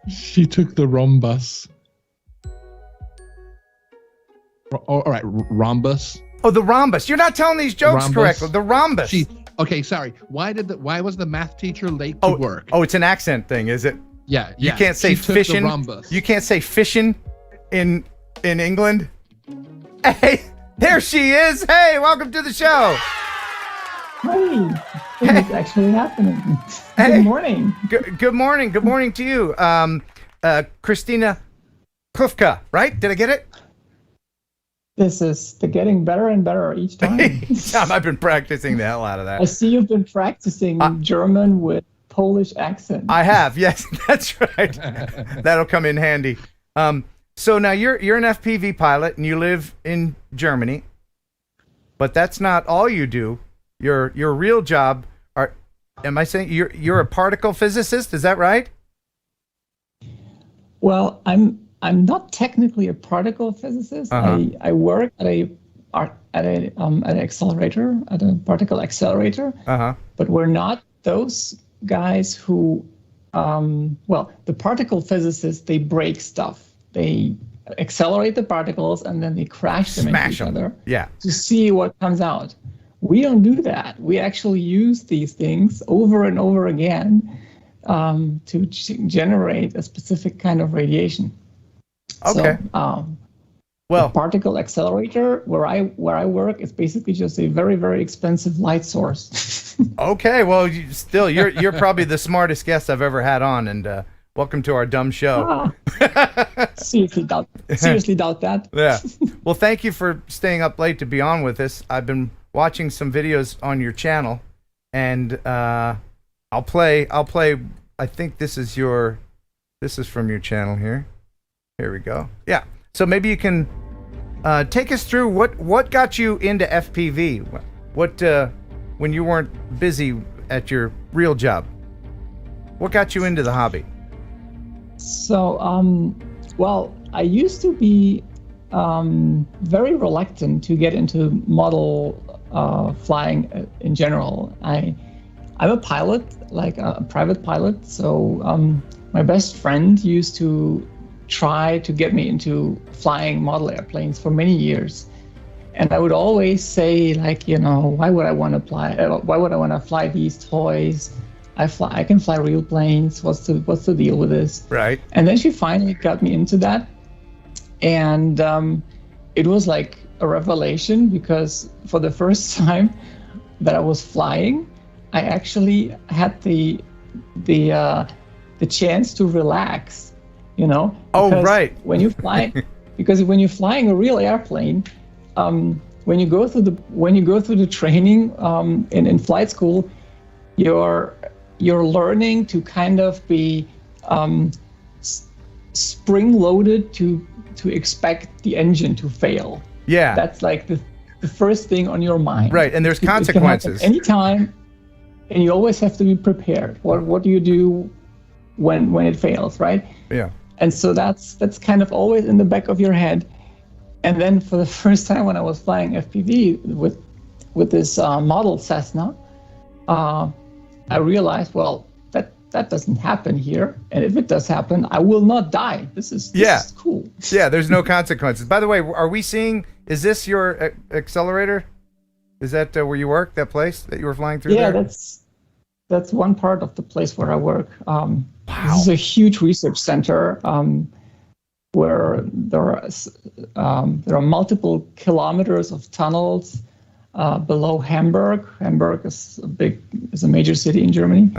She took the wrong bus. All right, rhombus. Oh, the rhombus. You're not telling these jokes Rhombus. correctly. The rhombus. Okay, sorry. Why was the math teacher late to work? Oh, it's an accent thing, is it? Yeah. You can't say She took the fishing. rhombus. You can't say fishing in England. Hey, there she is. Hey, welcome to the show. Hey, it's actually happening. Hey. Good morning. Good morning. Good morning to you. Christina Krywka, right? Did I get it? This is getting better and better each time. I've been practicing the hell out of that. I see you've been practicing German with Polish accent. I have, yes, that's right. That'll come in handy. So now you're an FPV pilot and you live in Germany, but that's not all you do. Your real job am I saying you're a particle physicist? Is that right? Well, I'm not technically a particle physicist. I work at an accelerator, at a particle accelerator. But we're not those guys who, the particle physicists, they break stuff. They accelerate the particles and then they crash them into each other to see what comes out. We don't do that. We actually use these things over and over again to generate a specific kind of radiation. Okay. So, the particle accelerator where I work is basically just a very, very expensive light source. Okay. Well, you're probably the smartest guest I've ever had on, and welcome to our dumb show. Seriously doubt that. Yeah. Well, thank you for staying up late to be on with us. I've been watching some videos on your channel, and I'll play. I think this is from your channel here. Here we go. Yeah. So maybe you can take us through what got you into FPV. What when you weren't busy at your real job, what got you into the hobby? So, I used to be very reluctant to get into model flying in general. I'm a pilot, like a private pilot. So my best friend used to try to get me into flying model airplanes for many years. And I would always say, like, why would I want to fly these toys? I can fly real planes. What's the deal with this? Right. And then she finally got me into that. And it was like a revelation, because for the first time that I was flying, I actually had the chance to relax, Oh, right. When you fly, because when you're flying a real airplane, when you go through the training in flight school, you're learning to kind of be spring-loaded to expect the engine to fail. Yeah. That's like the first thing on your mind. Right, and there's consequences. It can happen anytime, and you always have to be prepared. What do you do when it fails, right? Yeah. And so that's kind of always in the back of your head. And then for the first time when I was flying FPV with this model Cessna, I realized, that doesn't happen here. And if it does happen, I will not die. This is cool. Yeah, there's no consequences. By the way, is this your accelerator? Is that where you work, that place that you were flying through there? Yeah, that's one part of the place where I work. This is a huge research center where there are multiple kilometers of tunnels below Hamburg. Hamburg is a major city in Germany.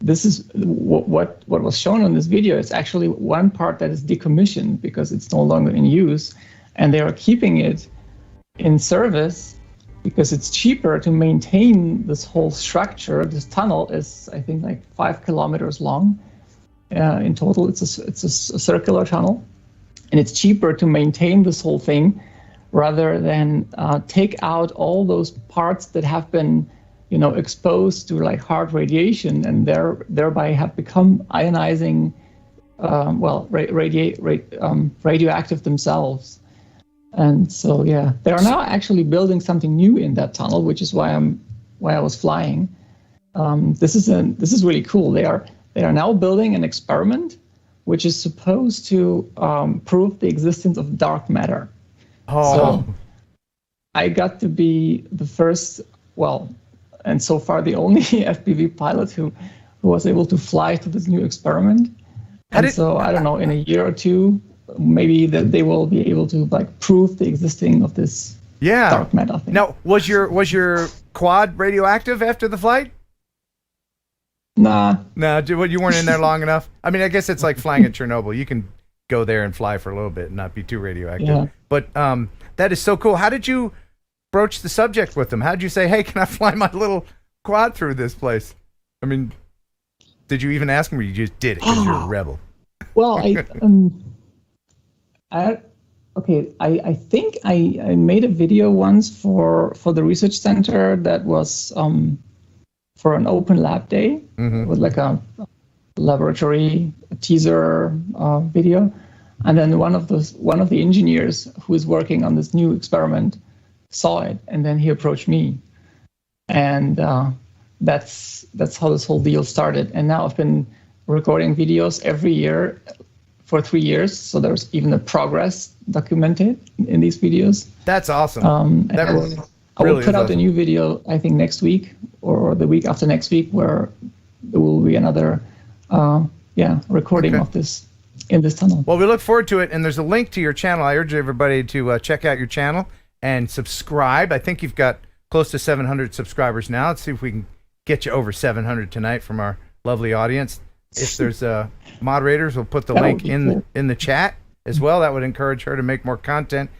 This is what was shown on this video. It's actually one part that is decommissioned because it's no longer in use, and they are keeping it in service because it's cheaper to maintain this whole structure. This tunnel is, I think, like 5 kilometers long. In total, it's a circular tunnel, and it's cheaper to maintain this whole thing rather than take out all those parts that have been, exposed to like hard radiation and thereby have become ionizing, radioactive themselves. And so, they are now actually building something new in that tunnel, which is why I was flying. This is really cool. They are now building an experiment which is supposed to prove the existence of dark matter. Oh. So I got to be the first, and so far the only FPV pilot who was able to fly to this new experiment. So I don't know, in a year or two, maybe that they will be able to prove the existing of this dark matter thing. Now, was your quad radioactive after the flight? Nah. No, you weren't in there long enough. I mean, I guess it's like flying at Chernobyl. You can go there and fly for a little bit and not be too radioactive. Yeah. But that is so cool. How did you broach the subject with them? How did you say, "Hey, can I fly my little quad through this place?" I mean, did you even ask them, or you just did it because you're a rebel? Well, I think I made a video once for the research center that was for an open lab day with like a laboratory teaser video, and then one of the engineers who is working on this new experiment saw it, and then he approached me, and that's how this whole deal started. And now I've been recording videos every year for 3 years, so there's even a progress documented in these videos. That's awesome. I will put out a new video, I think next week or the week after next week, where there will be another recording of this in this tunnel. Well, we look forward to it, and there's a link to your channel. I urge everybody to check out your channel and subscribe. I think you've got close to 700 subscribers now. Let's see if we can get you over 700 tonight from our lovely audience. If there's moderators, we'll put the link in the chat as well. That would encourage her to make more content.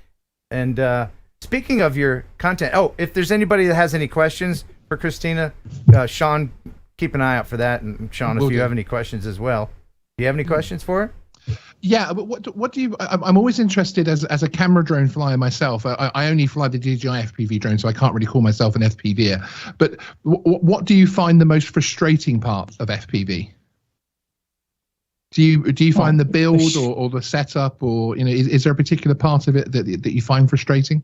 And speaking of your content, if there's anybody that has any questions for Christina, Sean, keep an eye out for that. And Sean, if you have any questions as well. Do you have any questions for her? Yeah, but what do you? I'm always interested as a camera drone flyer myself. I only fly the DJI FPV drone, so I can't really call myself an FPVer. But what do you find the most frustrating part of FPV? Do you find the build or the setup, or is there a particular part of it that you find frustrating?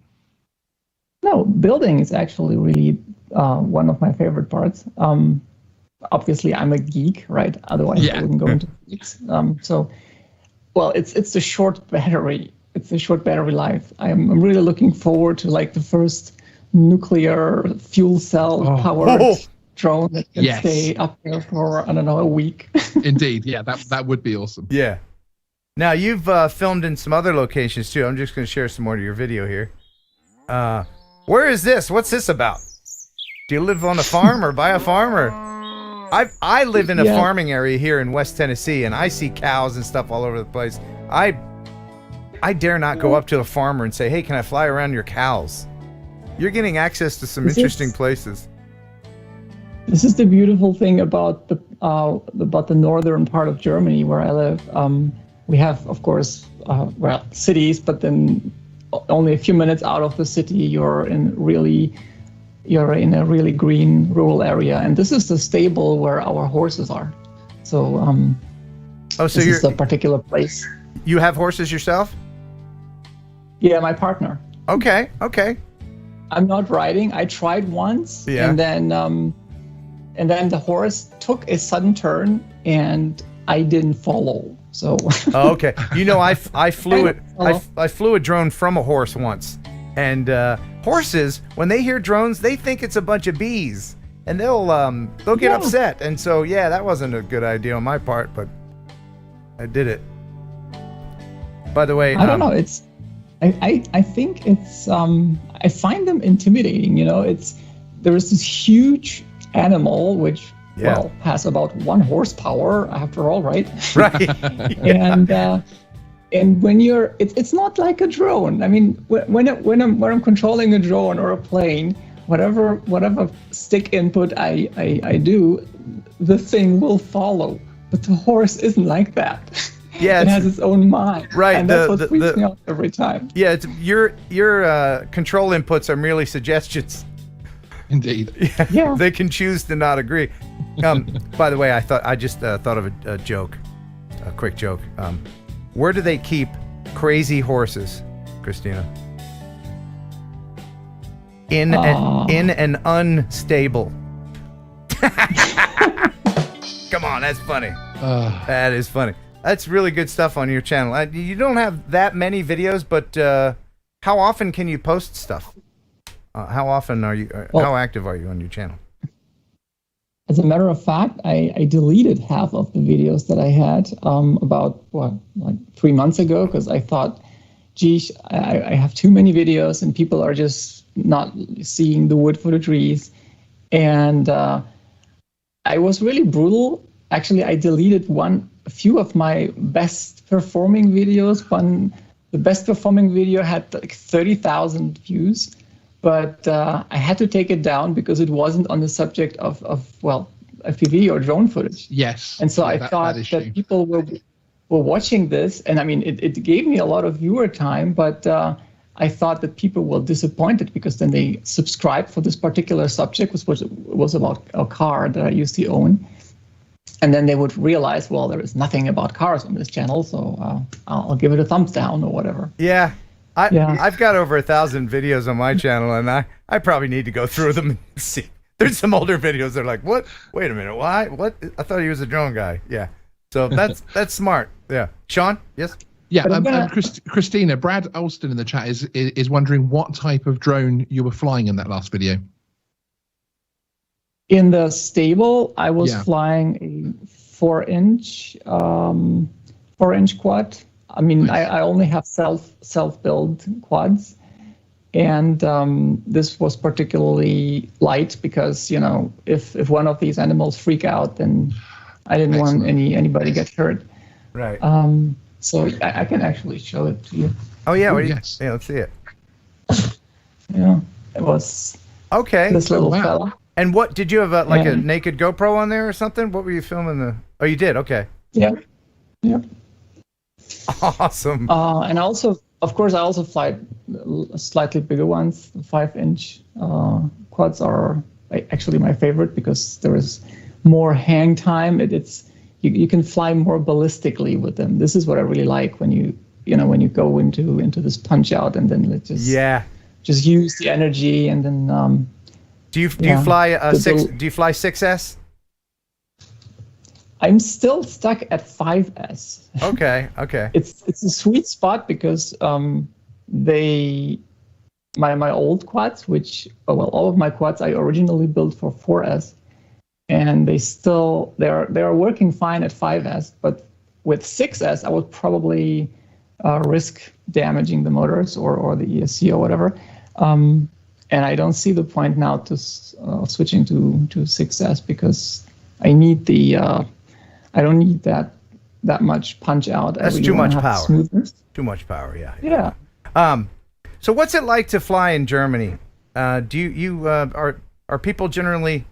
No, building is actually really one of my favorite parts. Obviously, I'm a geek, right? Otherwise, I wouldn't go into geeks. It's the short battery. It's the short battery life. I'm really looking forward to the first nuclear fuel cell powered drone that can stay up there for, I don't know, a week. Indeed, yeah, that would be awesome. Yeah. Now, you've filmed in some other locations, too. I'm just going to share some more of your video here. Where is this? What's this about? Do you live on a farm or by a farm? Or I live in a farming area here in West Tennessee, and I see cows and stuff all over the place. I dare not go up to a farmer and say, "Hey, can I fly around your cows?" You're getting access to some interesting places. This is the beautiful thing about the northern part of Germany where I live. We have, of course, cities, but then only a few minutes out of the city, you're in a really green rural area, and this is the stable where our horses are. So, this is a particular place. You have horses yourself? Yeah, my partner. Okay. I'm not riding. I tried once, and then the horse took a sudden turn, and I didn't follow. So. Okay. I flew a drone from a horse once, and horses, when they hear drones, they think it's a bunch of bees, and they'll get upset. And so that wasn't a good idea on my part, but I did it. By the way, I don't know. I think it's I find them intimidating. There is this huge animal which has about 1 horsepower after all, right? Right. And when it's not like a drone. I mean, when I'm controlling a drone or a plane, whatever stick input I do, the thing will follow. But the horse isn't like that. Yeah, it has its own mind. Right. And that's what freaks me out every time. Yeah, your control inputs are merely suggestions. Indeed. Yeah. They can choose to not agree. By the way, I just thought of a joke, a quick joke. Where do they keep crazy horses, Christina? In an unstable. Come on, that's funny. That is funny. That's really good stuff on your channel. You don't have that many videos, but how often can you post stuff? How often are you? How active are you on your channel? As a matter of fact, I deleted half of the videos that I had about, like 3 months ago, because I thought, geez, I have too many videos and people are just not seeing the wood for the trees. And I was really brutal. Actually, I deleted a few of my best performing videos. The best performing video had like 30,000 views. But I had to take it down because it wasn't on the subject of FPV or drone footage. Yes. And so I thought that people were watching this, and I mean, it gave me a lot of viewer time, but I thought that people were disappointed because then they subscribed for this particular subject, which was about a car that I used to own. And then they would realize, well, there is nothing about cars on this channel, so I'll give it a thumbs down or whatever. Yeah. I've got over 1,000 videos on my channel, and I probably need to go through them and see. There's some older videos that are like, what? Wait a minute, why? What? I thought he was a drone guy. Yeah. So that's smart. Yeah. Sean? Yes? Yeah, Christina, Brad Alston in the chat is wondering what type of drone you were flying in that last video. In the stable, I was flying a 4-inch quad. I mean, nice. I only have self-build quads, and this was particularly light because, you know, if one of these animals freak out, then I didn't want anybody get hurt. Right. So I can actually show it to you. Oh yeah, yeah, let's see it. Yeah, it was this little fella. And what did you have a naked GoPro on there or something? What were you filming? Oh, you did. Okay. Yeah. Yep. Awesome. And also, of course, I also fly slightly bigger ones. The 5-inch quads are actually my favorite because there is more hang time. You can fly more ballistically with them. This is what I really like when you go into this punch out and then just use the energy and then. Do you fly a 6? Do you fly 6S? I'm still stuck at 5S. Okay. It's a sweet spot because my old quads, all of my quads I originally built for 4S, and they're working fine at 5S. But with 6S, I would probably risk damaging the motors or the ESC or whatever. And I don't see the point now to switching to 6S because I need I don't need that much punch out. That's too much power. Smoothness. Too much power, yeah. Yeah. So what's it like to fly in Germany? Do you are people generally,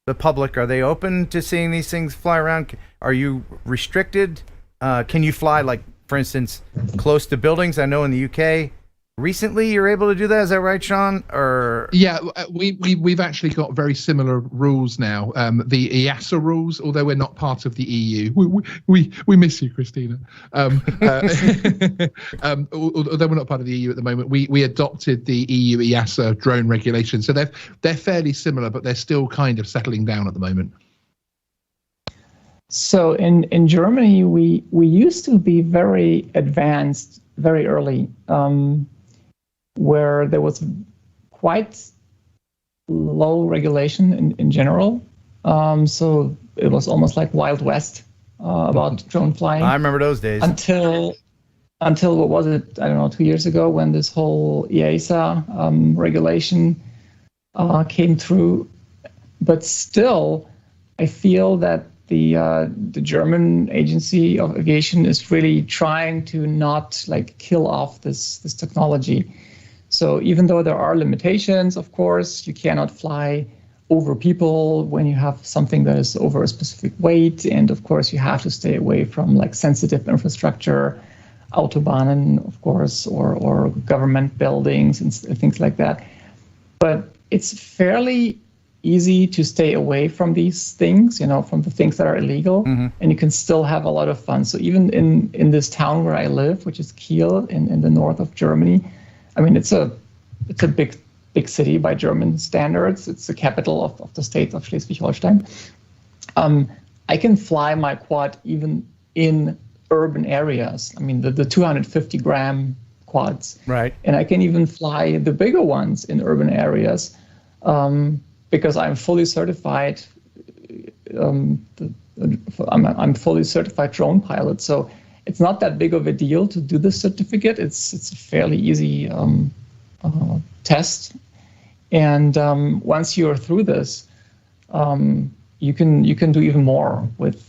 the public, are they open to seeing these things fly around? Are you restricted? Can you fly, like, for instance, close to buildings? I know in the UK, recently you're able to do that. Is that right, Sean? Or yeah, we've actually got very similar rules now. The EASA rules, although we're not part of the EU. We miss you, Christina. Although we're not part of the EU at the moment, we adopted the EU EASA drone regulations. So they're fairly similar, but they're still kind of settling down at the moment. So in Germany, we used to be very advanced very early. Where there was quite low regulation in general. So it was almost like Wild West about drone flying. I remember those days. Until what was it? I don't know, 2 years ago when this whole EASA regulation came through. But still, I feel that the German Agency of Aviation is really trying to not kill off this technology. So even though there are limitations, of course, you cannot fly over people when you have something that is over a specific weight. And of course, you have to stay away from sensitive infrastructure, Autobahnen, of course, or government buildings and things like that. But it's fairly easy to stay away from these things, from the things that are illegal, and you can still have a lot of fun. So even in this town where I live, which is Kiel in the north of Germany, I mean, it's a big city by German standards. It's the capital of the state of Schleswig-Holstein. I can fly my quad even in urban areas. I mean, the 250 gram quads. Right. And I can even fly the bigger ones in urban areas because I'm fully certified. I'm fully certified drone pilot, so it's not that big of a deal to do this certificate. It's a fairly easy test, and once you're through this, you can do even more with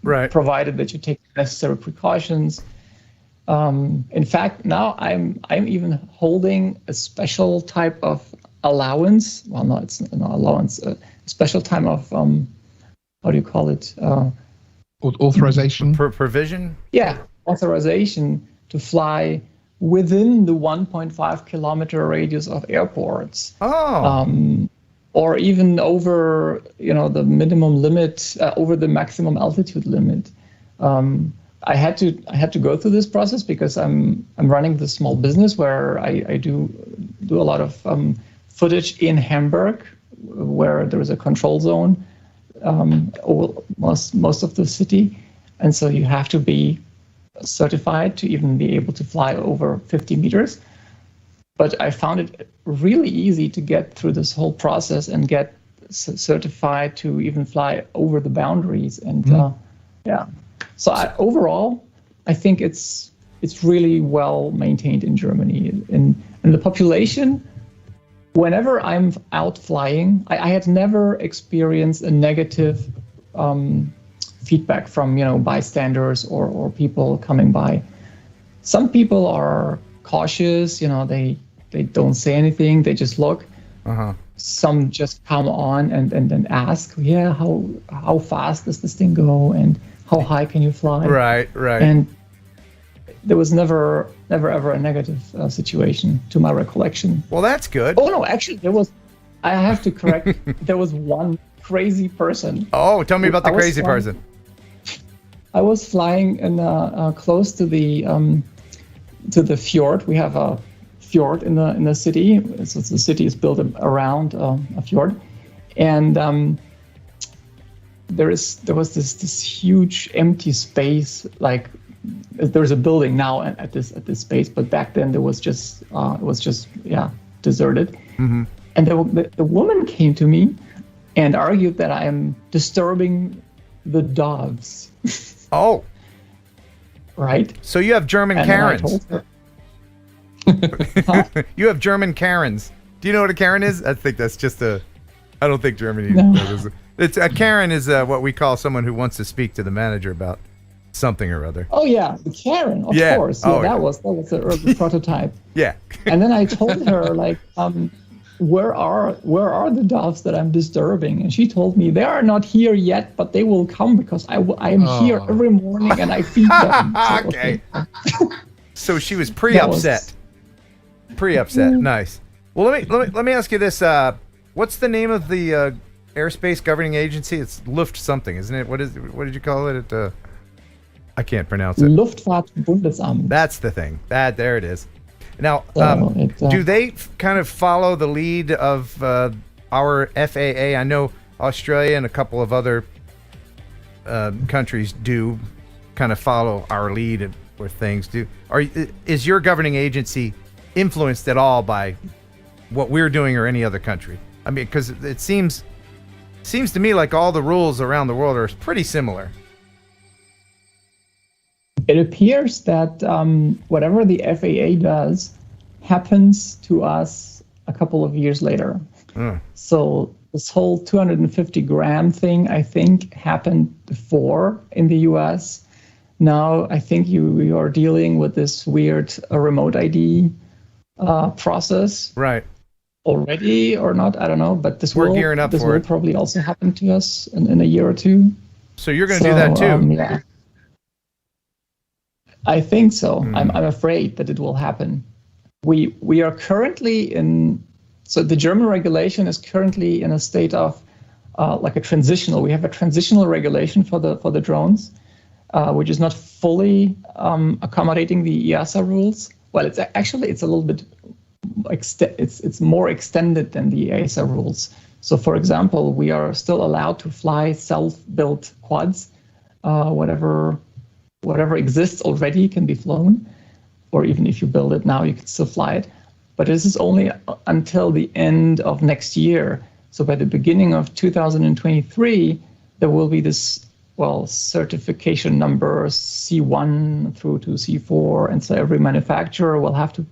provided that you take necessary precautions. In fact, now I'm even holding a special type of allowance. Well, no, it's not allowance. A special type of how do you call it? Authorization? Provision? Yeah, authorization to fly within the 1.5 kilometer radius of airports. Oh. Or even over, the minimum limit, over the maximum altitude limit. I had to go through this process because I'm running this small business where I do a lot of footage in Hamburg, where there is a control zone over most of the city, and so you have to be certified to even be able to fly over 50 meters. But I found it really easy to get through this whole process and get certified to even fly over the boundaries. And so overall, I think it's really well maintained in Germany. And the population, whenever I'm out flying, I had never experienced a negative feedback from bystanders or people coming by. Some people are cautious, they don't say anything, they just look. Some just come on and then ask, how fast does this thing go and how high can you fly? Right. And there was never ever a negative situation to my recollection. Well, that's good. Oh no, actually I have to correct, there was one crazy person. Oh, tell me about the crazy person. I was flying in close to the fjord. We have a fjord in the city. So the city is built around a fjord, and there was this huge empty space. Like there's a building now at this space, but back then there was just deserted. Mm-hmm. And the woman came to me and argued that I am disturbing the doves. Oh. Right. So you have German Karens. You have German Karens. Do you know what a Karen is? I think that's just I don't think Germany knows. It's a Karen is what we call someone who wants to speak to the manager about something or other. Oh yeah, the Karen, of course. Yeah, that was the early prototype. Yeah. And then I told her where are the doves that I'm disturbing? And she told me they are not here yet, but they will come because I am here every morning and I feed them. So, okay. So she was pre-upset. Nice. Well, let me ask you this. What's the name of the airspace governing agency? It's Luft something, isn't it? What did you call it? I can't pronounce it. Luftfahrtbundesamt. That's the thing. There it is. Now, do they kind of follow the lead of our FAA? I know Australia and a couple of other countries do kind of follow our lead with things. Is your governing agency influenced at all by what we're doing or any other country? I mean, because it seems to me like all the rules around the world are pretty similar. It appears that whatever the FAA does happens to us a couple of years later. So this whole 250 gram thing, I think, happened before in the US. Now, I think you are dealing with this weird remote ID process. Right. Already or not, I don't know. But we're gearing up for it. This will probably also happen to us in a year or two. So you're going to do that too? Yeah. I think so. I'm afraid that it will happen. We are currently so the German regulation is currently in a state of like a transitional. We have a transitional regulation for the drones, which is not fully accommodating the EASA rules. Well, it's a little bit it's more extended than the EASA rules. So, for example, we are still allowed to fly self-built quads, whatever whatever exists already can be flown, or even if you build it now, you can still fly it. But this is only until the end of next year. So by the beginning of 2023, there will be this, certification number C1 through to C4. And so every manufacturer will have to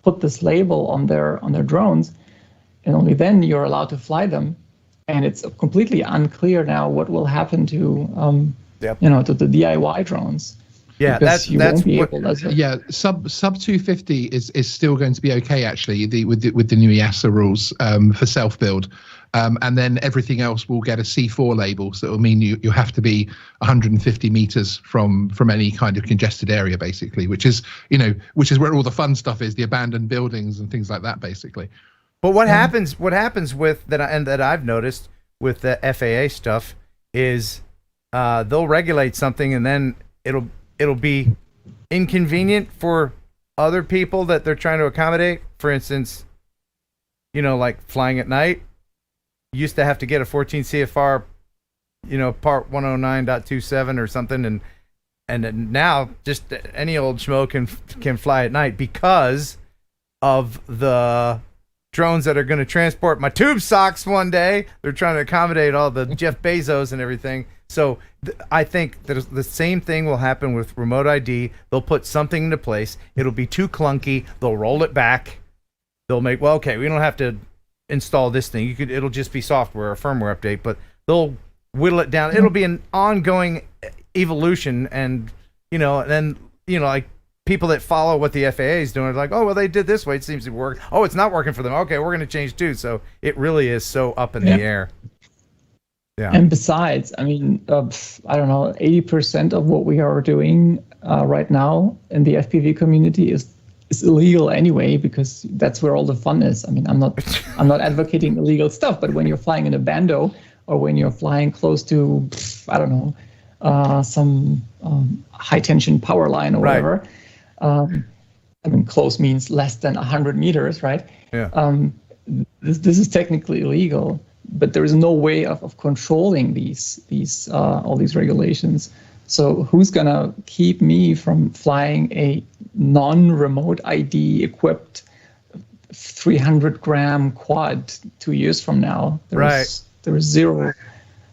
put this label on their drones. And only then you're allowed to fly them. And it's completely unclear now what will happen to, to the DIY drones. Yeah, that's sub 250 is still going to be okay actually. With the new EASA rules for self build, and then everything else will get a C4 label. So it will mean you have to be 150 meters from any kind of congested area, basically, which is where all the fun stuff is, the abandoned buildings and things like that, basically. But what happens with that, and that I've noticed with the FAA stuff is they'll regulate something and then it'll be inconvenient for other people that they're trying to accommodate. For instance, like flying at night, you used to have to get a 14 CFR, part 109.27 or something, and now just any old schmo can fly at night because of the drones that are going to transport my tube socks one day. They're trying to accommodate all the Jeff Bezos and everything. So I think that the same thing will happen with remote ID. They'll put something into place. It'll be too clunky. They'll roll it back. They'll make, we don't have to install this thing. It'll just be software or firmware update, but they'll whittle it down. It'll be an ongoing evolution, and then like people that follow what the FAA is doing are like, they did this way. It seems to work. Oh, it's not working for them. Okay, we're going to change too. So it really is so up in the air. Yeah. And besides, I mean, I don't know, 80% of what we are doing right now in the FPV community is illegal anyway, because that's where all the fun is. I mean, I'm not advocating illegal stuff, but when you're flying in a bando or when you're flying close to, I don't know, some high tension power line or whatever. I mean, close means less than 100 meters, right? Yeah. This is technically illegal, but there is no way of controlling these all these regulations. So who's gonna keep me from flying a non-remote ID equipped 300-gram quad 2 years from now? There's zero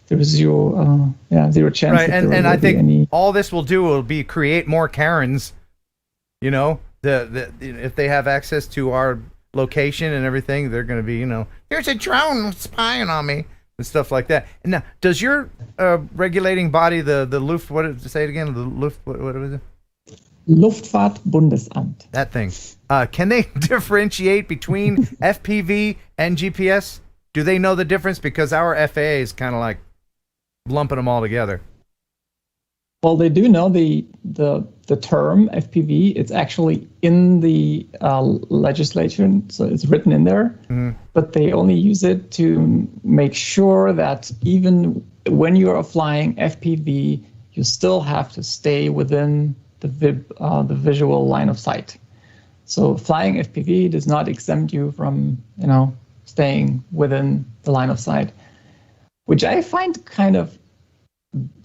chance. Right, and I think all this will do will be create more Karens. If they have access to our location and everything, they're going to be, there's a drone spying on me and stuff like that. And now, does your regulating body, the Luft, what did you say it again? The Luft, what was it? Luftfahrtbundesamt. That thing. Can they differentiate between FPV and GPS? Do they know the difference? Because our FAA is kind of like lumping them all together. Well, they do know the term FPV. It's actually in the legislation, so it's written in there. Mm-hmm. But they only use it to make sure that even when you are flying FPV, you still have to stay within the visual line of sight. So flying FPV does not exempt you from staying within the line of sight, which I find kind of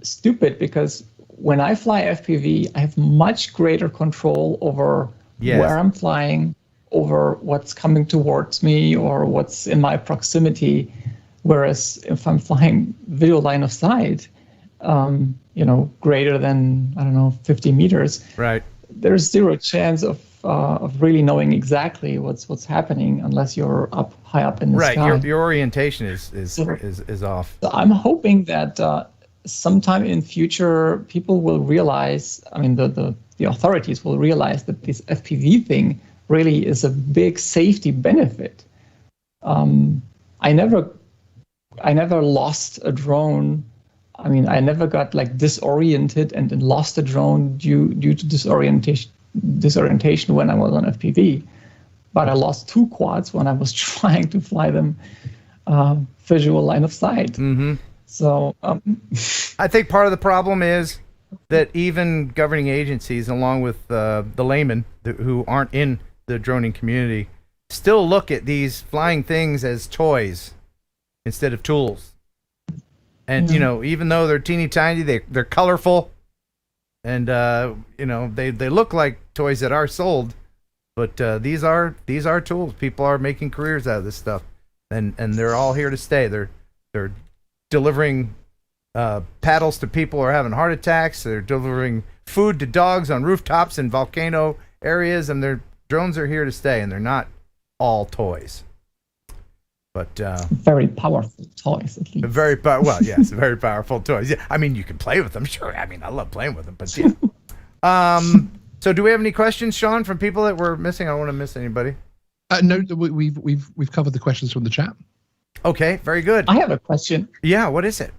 stupid, because when I fly FPV, I have much greater control over where I'm flying, over what's coming towards me or what's in my proximity. Whereas if I'm flying visual line of sight, greater than 50 meters, right? There's zero chance of really knowing exactly what's happening unless you're high up in the sky. Right, your orientation is off. So I'm hoping that sometime in future, people will realize, the authorities will realize that this FPV thing really is a big safety benefit. I never lost a drone. I never got disoriented and lost a drone due to disorientation when I was on FPV. But I lost 2 quads when I was trying to fly them visual line of sight. Mm-hmm. So I think part of the problem is that even governing agencies, along with the laymen who aren't in the droning community, still look at these flying things as toys instead of tools. And even though they're teeny tiny, they're colorful. and they look like toys that are sold, but these are tools. People are making careers out of this stuff, and they're all here to stay. They're delivering paddles to people who are having heart attacks. They're delivering food to dogs on rooftops in volcano areas, and their drones are here to stay, and they're not all toys. But very powerful toys, at least. Very powerful toys. Yeah, I mean, you can play with them, sure. I mean, I love playing with them, but yeah. So, do we have any questions, Sean, from people that we're missing? I don't want to miss anybody. No, we've covered the questions from the chat. Okay, very good. I have a question. Yeah, what is it?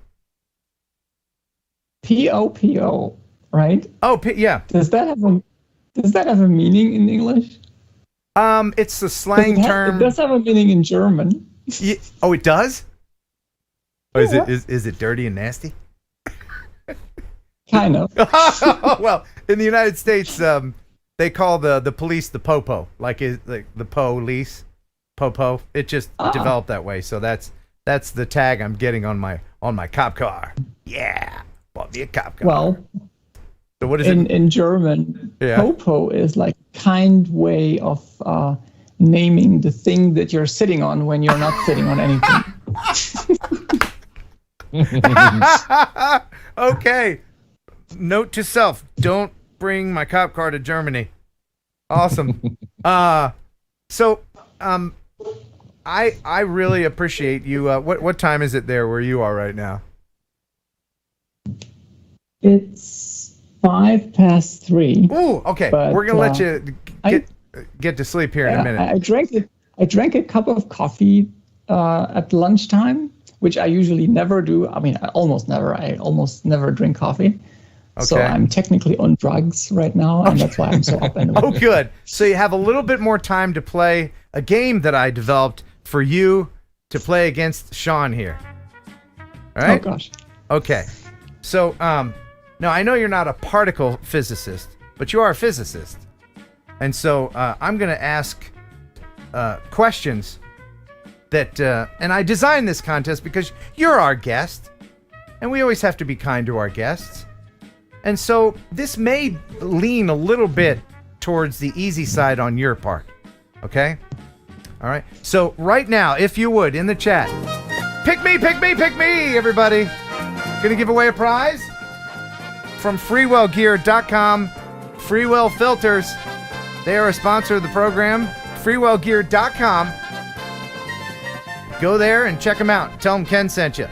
POPO, right? Oh, yeah. Does that have a meaning in English? It's the slang term. It does have a meaning in German. Yeah. Oh, it does? Oh, is it dirty and nasty? Kind of. Well, in the United States, they call the police the popo, like the police, popo. It just developed that way. So that's the tag I'm getting on my cop car. Yeah, bought me a cop car. Well, so what is it? In German, popo is like kind way of naming the thing that you're sitting on when you're not sitting on anything. Okay. Note to self: don't bring my cop car to Germany. Awesome. So I really appreciate you. What time is it there where you are right now? It's 3:05. Ooh, okay. We're gonna let you get to sleep here in a minute. I drank a cup of coffee at lunchtime, which I usually never do. I mean, I almost never drink coffee. Okay. So I'm technically on drugs right now, and that's why I'm so up and away. Oh, good. So you have a little bit more time to play a game that I developed for you to play against Sean here. All right? Oh, gosh. Okay. So, now I know you're not a particle physicist, but you are a physicist. And so I'm going to ask questions that, and I designed this contest because you're our guest, and we always have to be kind to our guests. And so this may lean a little bit towards the easy side on your part. Okay? All right. So right now, if you would, in the chat, pick me, everybody. Gonna give away a prize from freewellgear.com. Freewell Filters. They are a sponsor of the program. freewellgear.com. Go there and check them out. Tell them Ken sent you.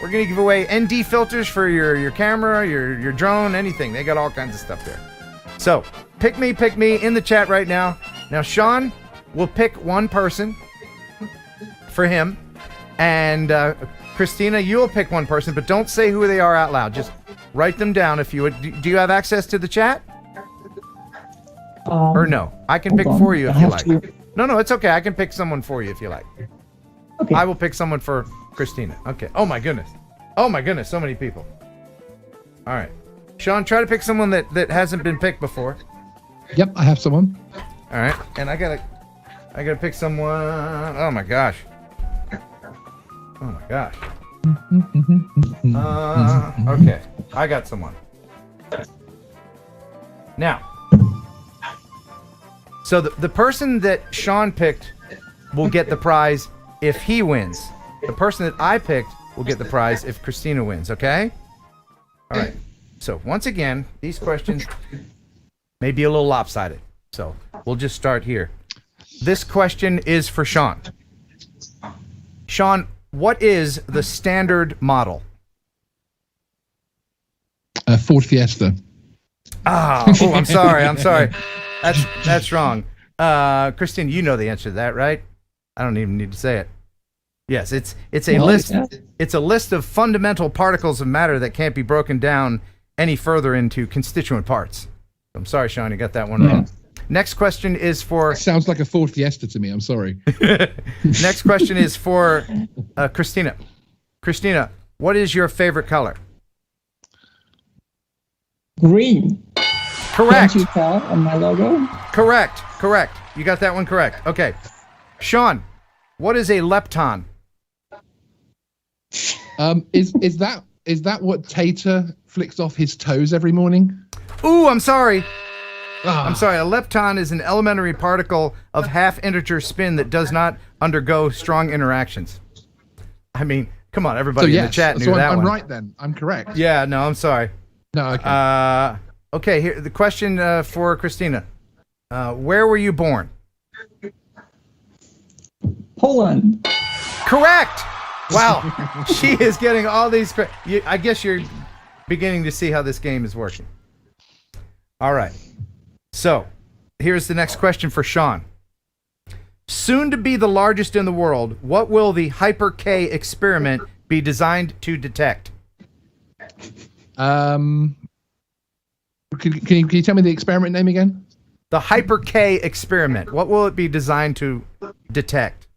We're going to give away ND filters for your camera, your drone, anything. They got all kinds of stuff there. So, pick me in the chat right now. Now, Sean will pick one person for him. And Christina, you'll pick one person, but don't say who they are out loud. Just write them down if you would. Do you have access to the chat? Or no? I can pick for you if you like. No, it's okay. I can pick someone for you if you like. Okay. I will pick someone for Christina. Okay. Oh my goodness. So many people. All right. Sean, try to pick someone that hasn't been picked before. Yep, I have someone. All right. And I gotta pick someone. Oh my gosh. Okay. I got someone. Now. So the person that Sean picked will get the prize if he wins. The person that I picked will get the prize if Christina wins, okay? All right. So once again, these questions may be a little lopsided. So we'll just start here. This question is for Sean. Sean, what is the standard model? Ford Fiesta. Oh, I'm sorry. That's wrong. Christine, you know the answer to that, right? I don't even need to say it. Yes, it's a list. Yeah. It's a list of fundamental particles of matter that can't be broken down any further into constituent parts. I'm sorry, Sean, you got that one wrong. Next question is for... Sounds like a Ford Fiesta to me. I'm sorry. Next question is for Christina. Christina, what is your favorite color? Green. Correct. Can't you tell on my logo? Correct. You got that one correct. Okay. Sean, what is a lepton? Is that Is that what Tater flicks off his toes every morning? Ooh, I'm sorry. Ah. I'm sorry. A lepton is an elementary particle of half-integer spin that does not undergo strong interactions. I mean, come on, everybody in the chat knew that one. I'm right then. I'm correct. Yeah, no, I'm sorry. No, okay. Okay, here the question for Christina. Where were you born? Poland. Correct. Wow, she is getting all these. I guess you're beginning to see how this game is working. All right. So, here's the next question for Sean. Soon to be the largest in the world, what will the Hyper-K experiment be designed to detect? Can you tell me the experiment name again? The Hyper-K experiment. What will it be designed to detect?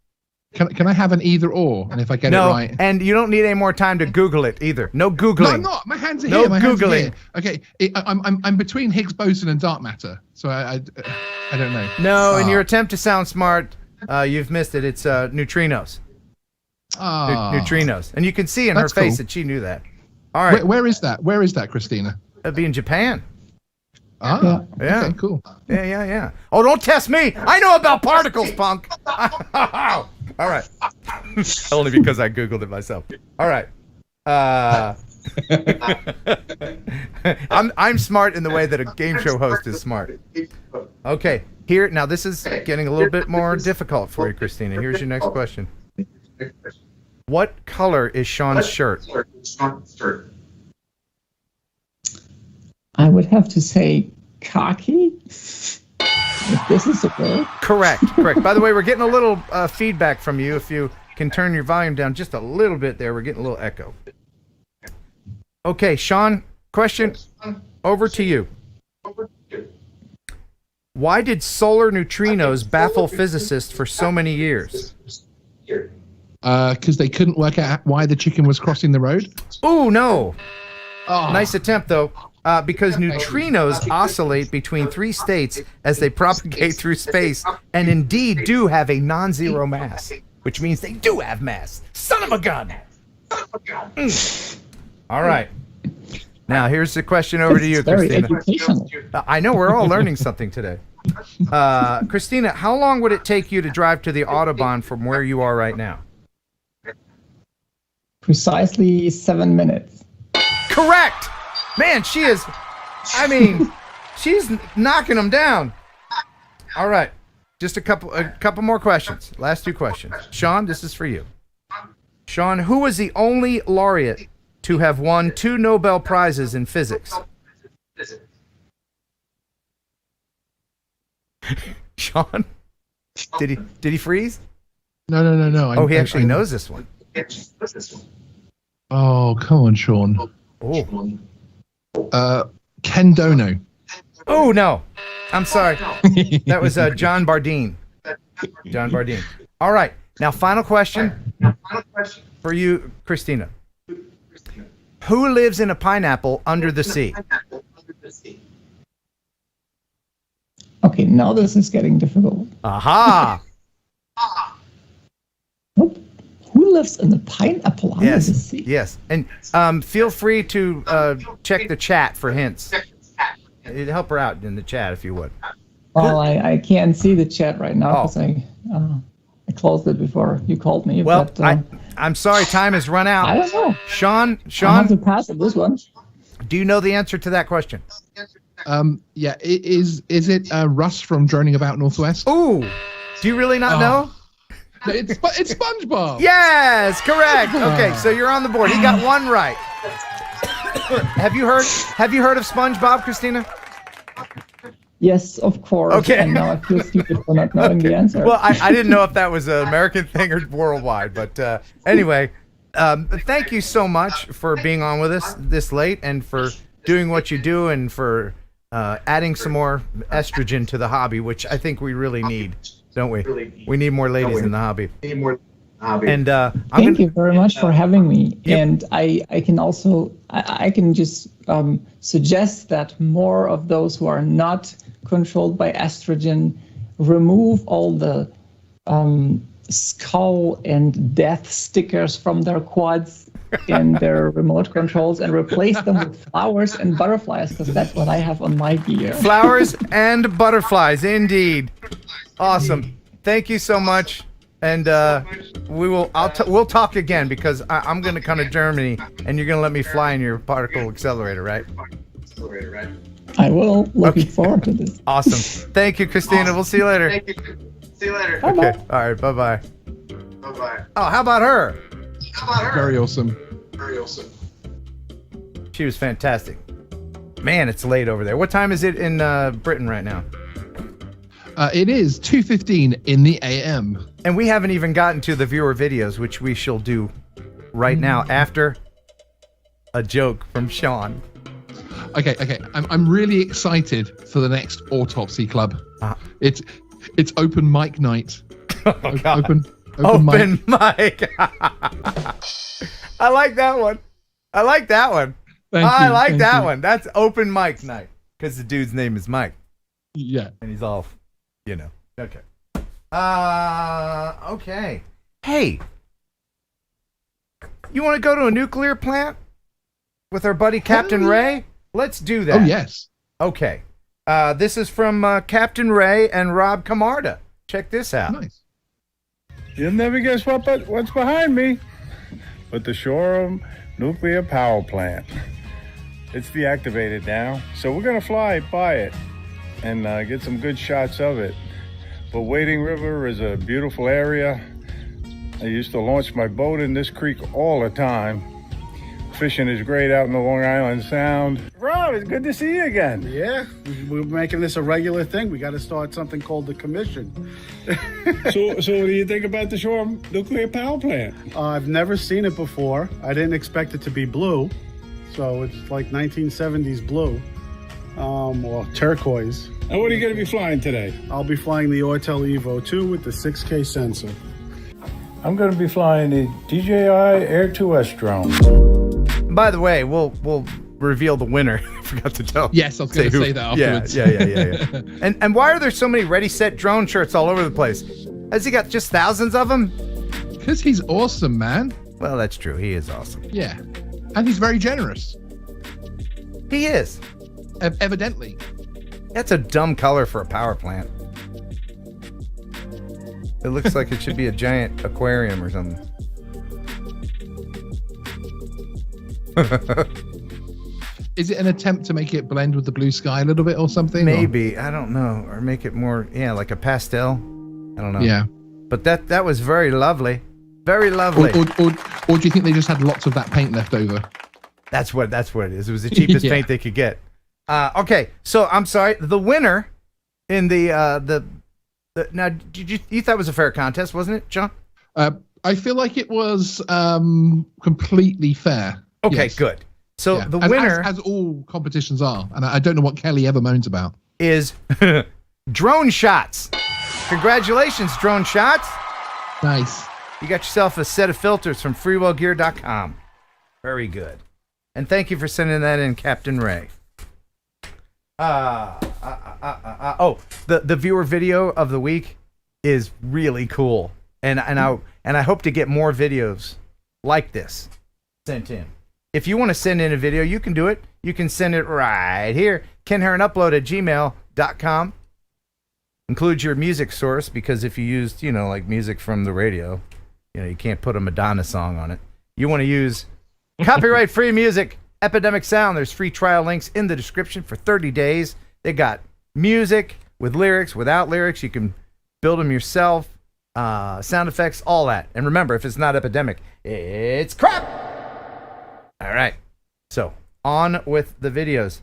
Can I have an either or? And if I get it right, and you don't need any more time to Google it either. No Googling. No, I'm not. My hands are no here. My Googling. hands are here. Okay, I'm between Higgs boson and dark matter, so I don't know. No, in your attempt to sound smart, you've missed it. It's neutrinos. Neutrinos, and you can see in her face that she knew that. All right. Where is that? Where is that, Christina? It'd be in Japan. Yeah. Yeah. Okay, cool. Yeah. Oh, don't test me. I know about particles, punk. All right. Only because I Googled it myself. All right. I'm smart in the way that a game show host is smart. Okay. Here, now this is getting a little bit more difficult for you, Christina. Here's your next question. What color is Sean's shirt? I would have to say khaki. If this is a word. Correct. By the way, we're getting a little feedback from you. If you can turn your volume down just a little bit there, we're getting a little echo. Okay, Sean, question over to you. Why did solar neutrinos baffle physicists for so many years? Because they couldn't work out why the chicken was crossing the road. Ooh, no. Nice attempt, though. Because neutrinos oscillate between three states as they propagate through space and indeed do have a non-zero mass, which means they do have mass. Son of a gun! All right. Now, here's the question over to you, Christina. I know, we're all learning something today. Christina, how long would it take you to drive to the Autobahn from where you are right now? Precisely 7 minutes. Correct! Man, she's knocking them down. All right. Just a couple more questions. Last 2 questions. Sean, this is for you. Sean, who was the only laureate to have won 2 Nobel Prizes in physics? Sean? Did he freeze? No. He actually knows this one. Oh, come on, Sean. Ken Dono. Oh, no. I'm sorry. That was John Bardeen. John Bardeen. All right. Now, final question for you, Christina. Who lives in a pineapple under the sea? Okay, now this is getting difficult. Aha! Nope. Who lives in the pineapple under the sea? Yes. And feel free to check the chat for hints. It'd help her out in the chat if you would. Well, I can't see the chat right now because I closed it before you called me. Well, but, I'm sorry, time has run out. I don't know. Sean, I have to pass at this one. Do you know the answer to that question? Yeah. Is it Russ from Droning About Northwest? Ooh. Do you really not know? It's SpongeBob. Yes, correct. Okay, so you're on the board. He got 1 right. Have you heard of SpongeBob, Christina? Yes, of course. Okay. And now I feel stupid for not knowing the answer. Well, I didn't know if that was an American thing or worldwide, but anyway, thank you so much for being on with us this late and for doing what you do and for adding some more estrogen to the hobby, which I think we really need, don't we? We need more ladies in the hobby. And thank you very much for having me. Yep. And I can also I can just suggest that more of those who are not controlled by estrogen remove all the skull and death stickers from their quads in their remote controls and replace them with flowers and butterflies, because that's what I have on my gear. Flowers and butterflies, indeed. Awesome. Thank you so much. And we'll talk again, because I'm going to come to Germany and you're going to let me fly in your particle accelerator, right? I will. Looking forward to this. Awesome. Thank you, Christina. We'll see you later. See you later. Bye-bye. Okay. All right. Bye-bye. Bye-bye. Oh, how about her? Very awesome. She was fantastic. Man, it's late over there. What time is it in Britain right now? It is 2:15 in the AM. And we haven't even gotten to the viewer videos, which we shall do right now after a joke from Sean. Okay. I'm really excited for the next Autopsy Club. It's open mic night. Oh, God. Open mic. I like that one. Thank I you, like thank that you. one. That's open mic night, because the dude's name is Mike. Yeah. And he's all, Okay. Okay. Hey, you want to go to a nuclear plant with our buddy Captain Ray? Let's do that. Oh, yes. Okay. This is from Captain Ray and Rob Camarda. Check this out. Nice. You'll never guess what's behind me, but the Shoreham nuclear power plant. It's deactivated now, so we're gonna fly by it and get some good shots of it. But Wading River is a beautiful area. I used to launch my boat in this creek all the time. Fishing is great out in the Long Island Sound. Rob, it's good to see you again. Yeah, we're making this a regular thing. We got to start something called the commission. So what do you think about the Shoreham nuclear power plant? I've never seen it before. I didn't expect it to be blue. So it's like 1970s blue, or turquoise. And what are you going to be flying today? I'll be flying the Ortel Evo 2 with the 6K sensor. I'm going to be flying the DJI Air 2S drone. By the way, we'll reveal the winner. I forgot to tell. Yes, I was going to say that afterwards. Yeah. And why are there so many Ready Set Drone shirts all over the place? Has he got just thousands of them? Because he's awesome, man. Well, that's true. He is awesome. Yeah. And he's very generous. He is. Evidently. That's a dumb color for a power plant. It looks like it should be a giant aquarium or something. Is it an attempt to make it blend with the blue sky a little bit or something? Maybe. I don't know. Or make it more, like a pastel. I don't know. Yeah. But that was very lovely. Very lovely. Or do you think they just had lots of that paint left over? That's what it is. It was the cheapest paint they could get. Okay, so I'm sorry. The winner in the now, you thought it was a fair contest, wasn't it, John? I feel like it was completely fair. Okay, yes. good. So the winner, as all competitions are, and I don't know what Kelly ever moans about, is Drone Shots. Congratulations, Drone Shots. Nice. You got yourself a set of filters from freewellgear.com. Very good. And thank you for sending that in, Captain Ray. The viewer video of the week is really cool, and I hope to get more videos like this sent in. If you want to send in a video, you can do it. You can send it right here. Ken Heron Upload at gmail.com. Include your music source, because if you used, like music from the radio, you can't put a Madonna song on it. You want to use copyright free music, Epidemic Sound. There's free trial links in the description for 30 days. They got music with lyrics, without lyrics. You can build them yourself, sound effects, all that. And remember, if it's not Epidemic, it's crap. All right. So on with the videos.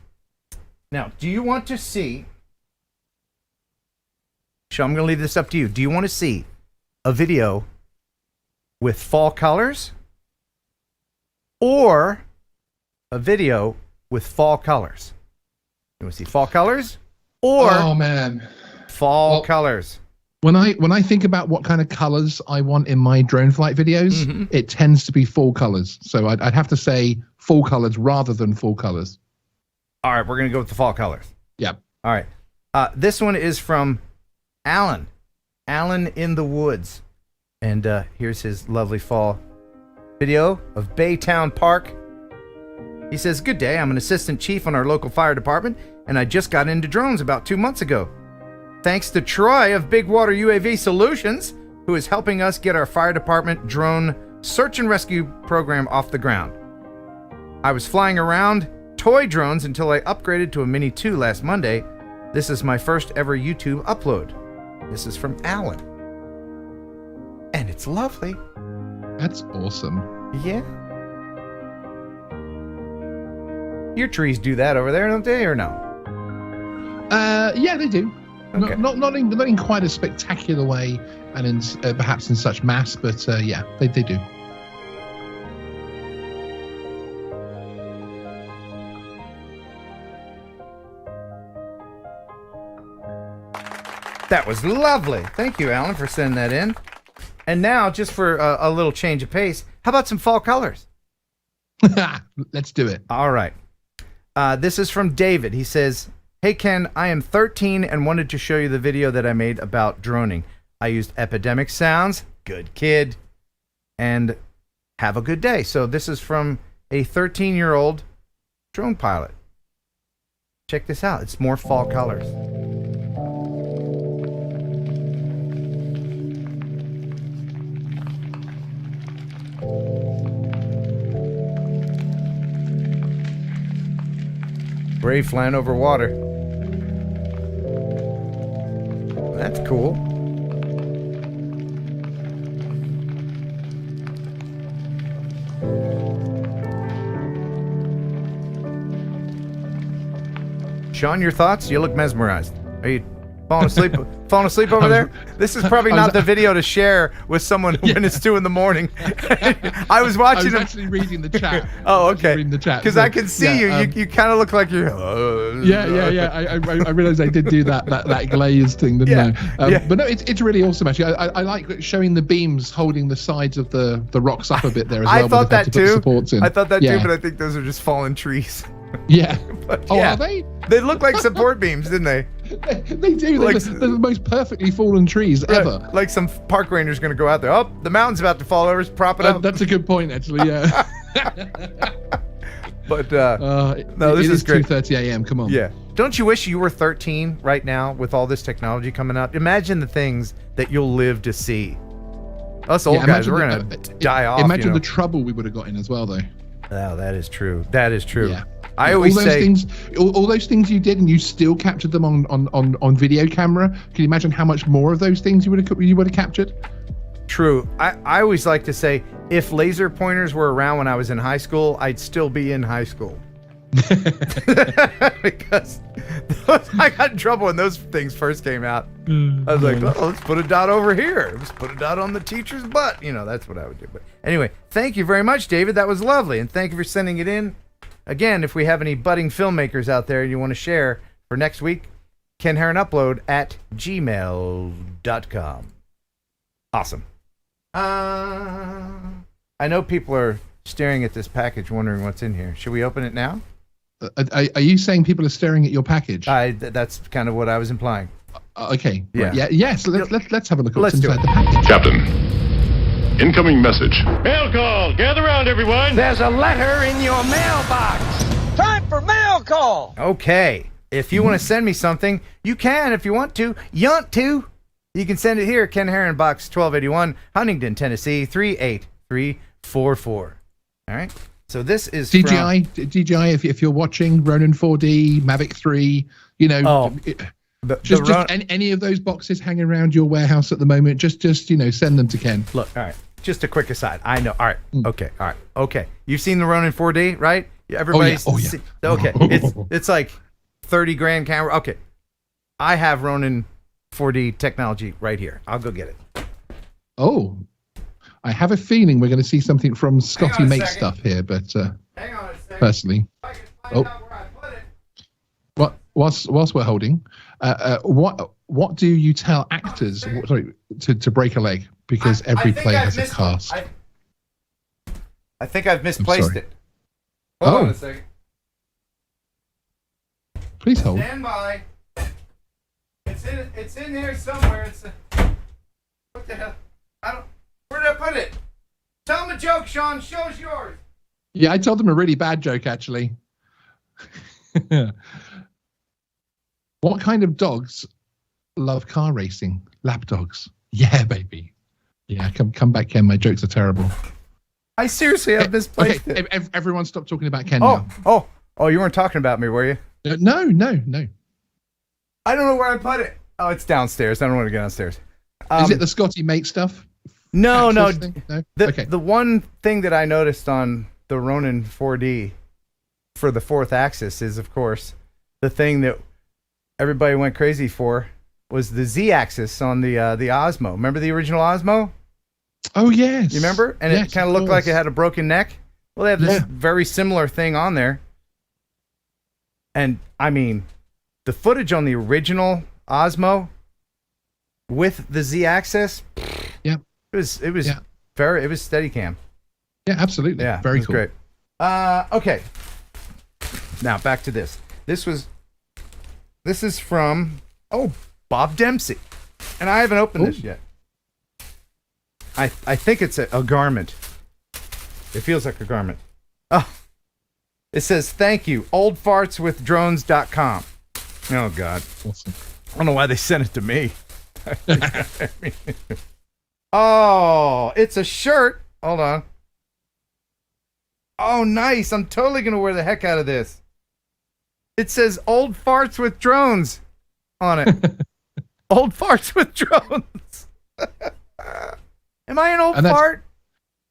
Now, do you want to see? So I'm going to leave this up to you. Do you want to see a video with fall colors, or a video with fall colors? You want to see fall colors or fall colors? When I think about what kind of colors I want in my drone flight videos, it tends to be fall colors. So I'd have to say fall colors rather than fall colors. All right, we're going to go with the fall colors. Yeah. All right. This one is from Alan in the Woods. And here's his lovely fall video of Baytown Park. He says, "Good day, I'm an assistant chief on our local fire department, and I just got into drones about 2 months ago. Thanks to Troy of Big Water UAV Solutions, who is helping us get our fire department drone search and rescue program off the ground. I was flying around toy drones until I upgraded to a Mini 2 last Monday. This is my first ever YouTube upload." This is from Alan. And it's lovely. That's awesome. Yeah. Your trees do that over there, don't they, or no? Yeah, they do. Okay. Not in quite a spectacular way, and in perhaps in such mass, but yeah, they do. That was lovely. Thank you, Alan, for sending that in. And now, just for a little change of pace, how about some fall colors? Let's do it. All right. This is from David. He says, "Hey, Ken, I am 13 and wanted to show you the video that I made about droning. I used epidemic sounds. Good kid. And have a good day." So this is from a 13-year-old drone pilot. Check this out. It's more fall colors. Brave flying over water. That's cool. Sean, your thoughts? You look mesmerized. Are you falling asleep? Falling asleep over there? This is probably not the video to share with someone when it's 2 a.m. I was watching. I was actually reading the chat. Oh, okay. Reading the chat because I can see you. You kind of look like you're. Yeah. I realized I did do that glaze thing, didn't I? But no, it's really awesome. Actually, I like showing the beams holding the sides of the rocks up a bit there as well. I thought that too. Supports in. I thought that too, but I think those are just fallen trees. Yeah. But, are they? They look like support beams, didn't they? They do. They're the most perfectly fallen trees ever. Like some park ranger's going to go out there. Oh, the mountain's about to fall over. Prop it up. That's a good point, actually. Yeah. But no, this is great. 2:30 a.m. Come on. Yeah. Don't you wish you were 13 right now with all this technology coming out? Imagine the things that you'll live to see. Us old guys, we're going to die off. Imagine the trouble we would have got in as well, though. Oh, that is true. That is true. Yeah. I always say all those things you did, and you still captured them on video camera. Can you imagine how much more of those things you would have captured? True. I always like to say, if laser pointers were around when I was in high school, I'd still be in high school. Because I got in trouble when those things first came out. I was like, oh, let's put a dot over here. Let's put a dot on the teacher's butt. That's what I would do. But anyway, thank you very much, David. That was lovely. And thank you for sending it in. Again, if we have any budding filmmakers out there you want to share for next week, kenheronupload@gmail.com. Awesome. I know people are staring at this package wondering what's in here. Should we open it now? Are you saying people are staring at your package? That's kind of what I was implying. Okay. Yeah. Right. Yes. Let's have a look at what's Let's inside the package. Captain, incoming message. Mail call. Gather around, everyone. There's a letter in your mailbox. Time for mail call. Okay. If you want to send me something, you can. If you want to, you can send it here. Ken Heron, Box 1281, Huntington, Tennessee 38344. All right. So this is DJI. If you're watching Ronin 4D, Mavic 3, any of those boxes hanging around your warehouse at the moment, just send them to Ken. Look, all right. Just a quick aside. I know. All right. Okay. All right. Okay. You've seen the Ronin 4D, right? Everybody's. Oh yeah. Okay. It's like $30,000 camera. Okay. I have Ronin 4D technology right here. I'll go get it. Oh. I have a feeling we're going to see something from Scotty Make Stuff here, but hang on a second. Personally, out where I put it. What whilst we're holding, what do you tell actors? To break a leg because every play has a cast. I think I've misplaced it. Hold on a second. Please hold. Stand by. It's in here somewhere. What the hell? Where did I put it? Tell him a joke, Sean. Show's yours. Yeah, I told them a really bad joke, actually. What kind of dogs love car racing? Lap dogs. Yeah, baby. Yeah, come back, Ken. My jokes are terrible. I seriously have misplaced it. Everyone stop talking about Ken now. Oh, you weren't talking about me, were you? No. I don't know where I put it. Oh, it's downstairs. I don't want to get downstairs. Is it the Scotty Mate stuff? No. Okay. The one thing that I noticed on the Ronin 4D for the fourth axis is, of course, the thing that everybody went crazy for was the Z-axis on the Osmo. Remember the original Osmo? Oh, yes. You remember? And it kind of looked like it had a broken neck. Well, they have this very similar thing on there. And, I mean, the footage on the original Osmo with the Z-axis, it was Steadicam. Yeah, absolutely. Yeah, very it was cool. Great. Okay. Now back to this. This is from Bob Dempsey, and I haven't opened this yet. I think it's a garment. It feels like a garment. Oh, it says thank you, oldfartswithdrones.com. Oh God, awesome. I don't know why they sent it to me. Oh, it's a shirt. Hold on. Oh, nice. I'm totally going to wear the heck out of this. It says Old Farts with Drones on it. Old Farts with Drones. Am I an old fart?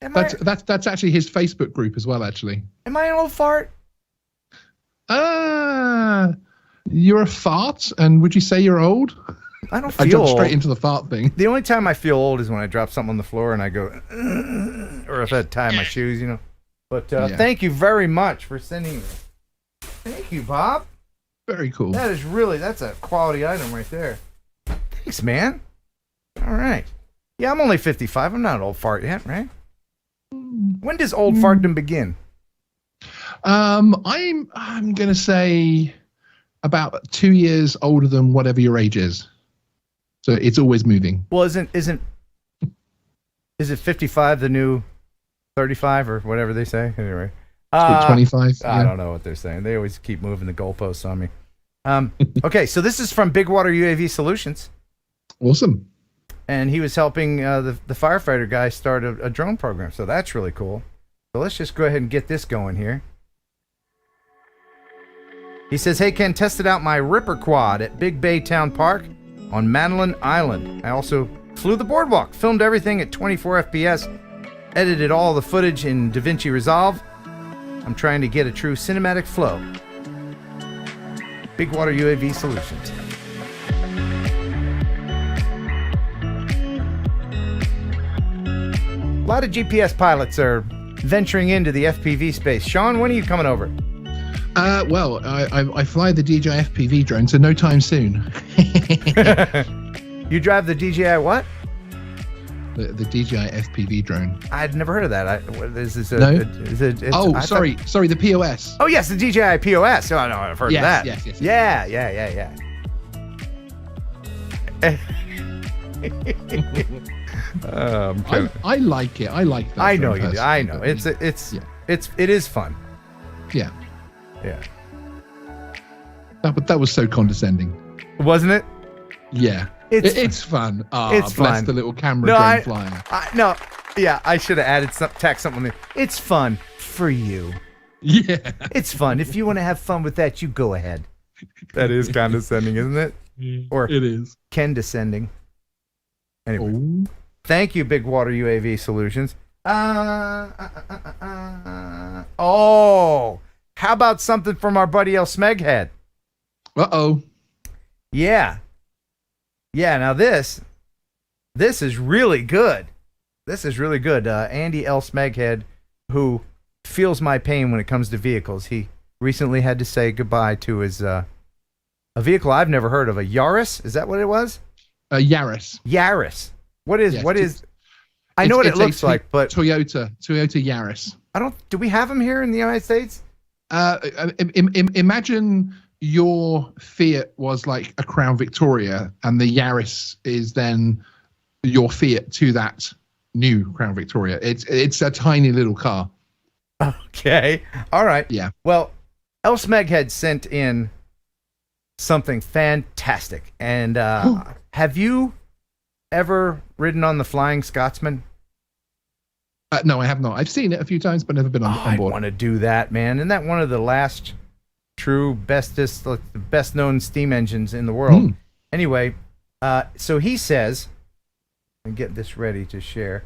That's actually his Facebook group as well, actually. Am I an old fart? You're a fart, and would you say you're old? I don't feel I jumped old. straight into the fart thing. The only time I feel old is when I drop something on the floor and I go, or if I tie my shoes, you know. But thank you very much for sending me. Thank you, Bob. Very cool. That's a quality item right there. Thanks, man. All right. Yeah, I'm only 55. I'm not an old fart yet, right? When does old fartdom begin? I'm gonna say about 2 years older than whatever your age is. So it's always moving. Well, is it 55 the new 35 or whatever they say? Anyway. 25. I don't know what they're saying. They always keep moving the goalposts on me. Okay, so this is from Big Water UAV Solutions. Awesome. And he was helping the firefighter guy start a drone program. So that's really cool. So let's just go ahead and get this going here. He says, hey, Ken, tested out my Ripper Quad at Big Bay Town Park on Madeline Island. I also flew the boardwalk, filmed everything at 24 FPS, edited all the footage in DaVinci Resolve. I'm trying to get a true cinematic flow. Big Water UAV Solutions. A lot of GPS pilots are venturing into the FPV space. Sean, when are you coming over? Well, I fly the DJI FPV drone, so no time soon. You drive the DJI what? The DJI FPV drone. I'd never heard of that. Sorry, the POS. Oh, yes, the DJI POS. Oh, no, I've heard of that. Yes. Yeah. I like it. I like that. I know you do. I know. It is fun. Yeah. Yeah. That was so condescending. Wasn't it? Yeah. It's fun. It's bless fun. The little camera drone flyer. I should have added something in. It's fun for you. Yeah. It's fun. If you want to have fun with that, you go ahead. That is condescending, isn't it? Or it is. Ken descending. Anyway. Thank you, Big Water UAV Solutions. How about something from our buddy El Smeghead? Uh-oh. Yeah. Yeah, now this is really good. This is really good. Andy L. Smeghead, who feels my pain when it comes to vehicles. He recently had to say goodbye to his a vehicle I've never heard of, a Yaris. Is that what it was? Yaris. Yaris. What is? I know what it looks like, but Toyota Yaris. Do we have them here in the United States? Imagine your Fiat was like a Crown Victoria, and the Yaris is then your Fiat to that new Crown Victoria. It's a tiny little car. Okay. All right. Yeah. Well, Elsmeg had sent in something fantastic. And have you ever ridden on the Flying Scotsman? No, I have not. I've seen it a few times, but never been on board. I want to do that, man. Isn't that one of the last true bestest, like, the best known steam engines in the world? Anyway, so he says, and get this ready to share.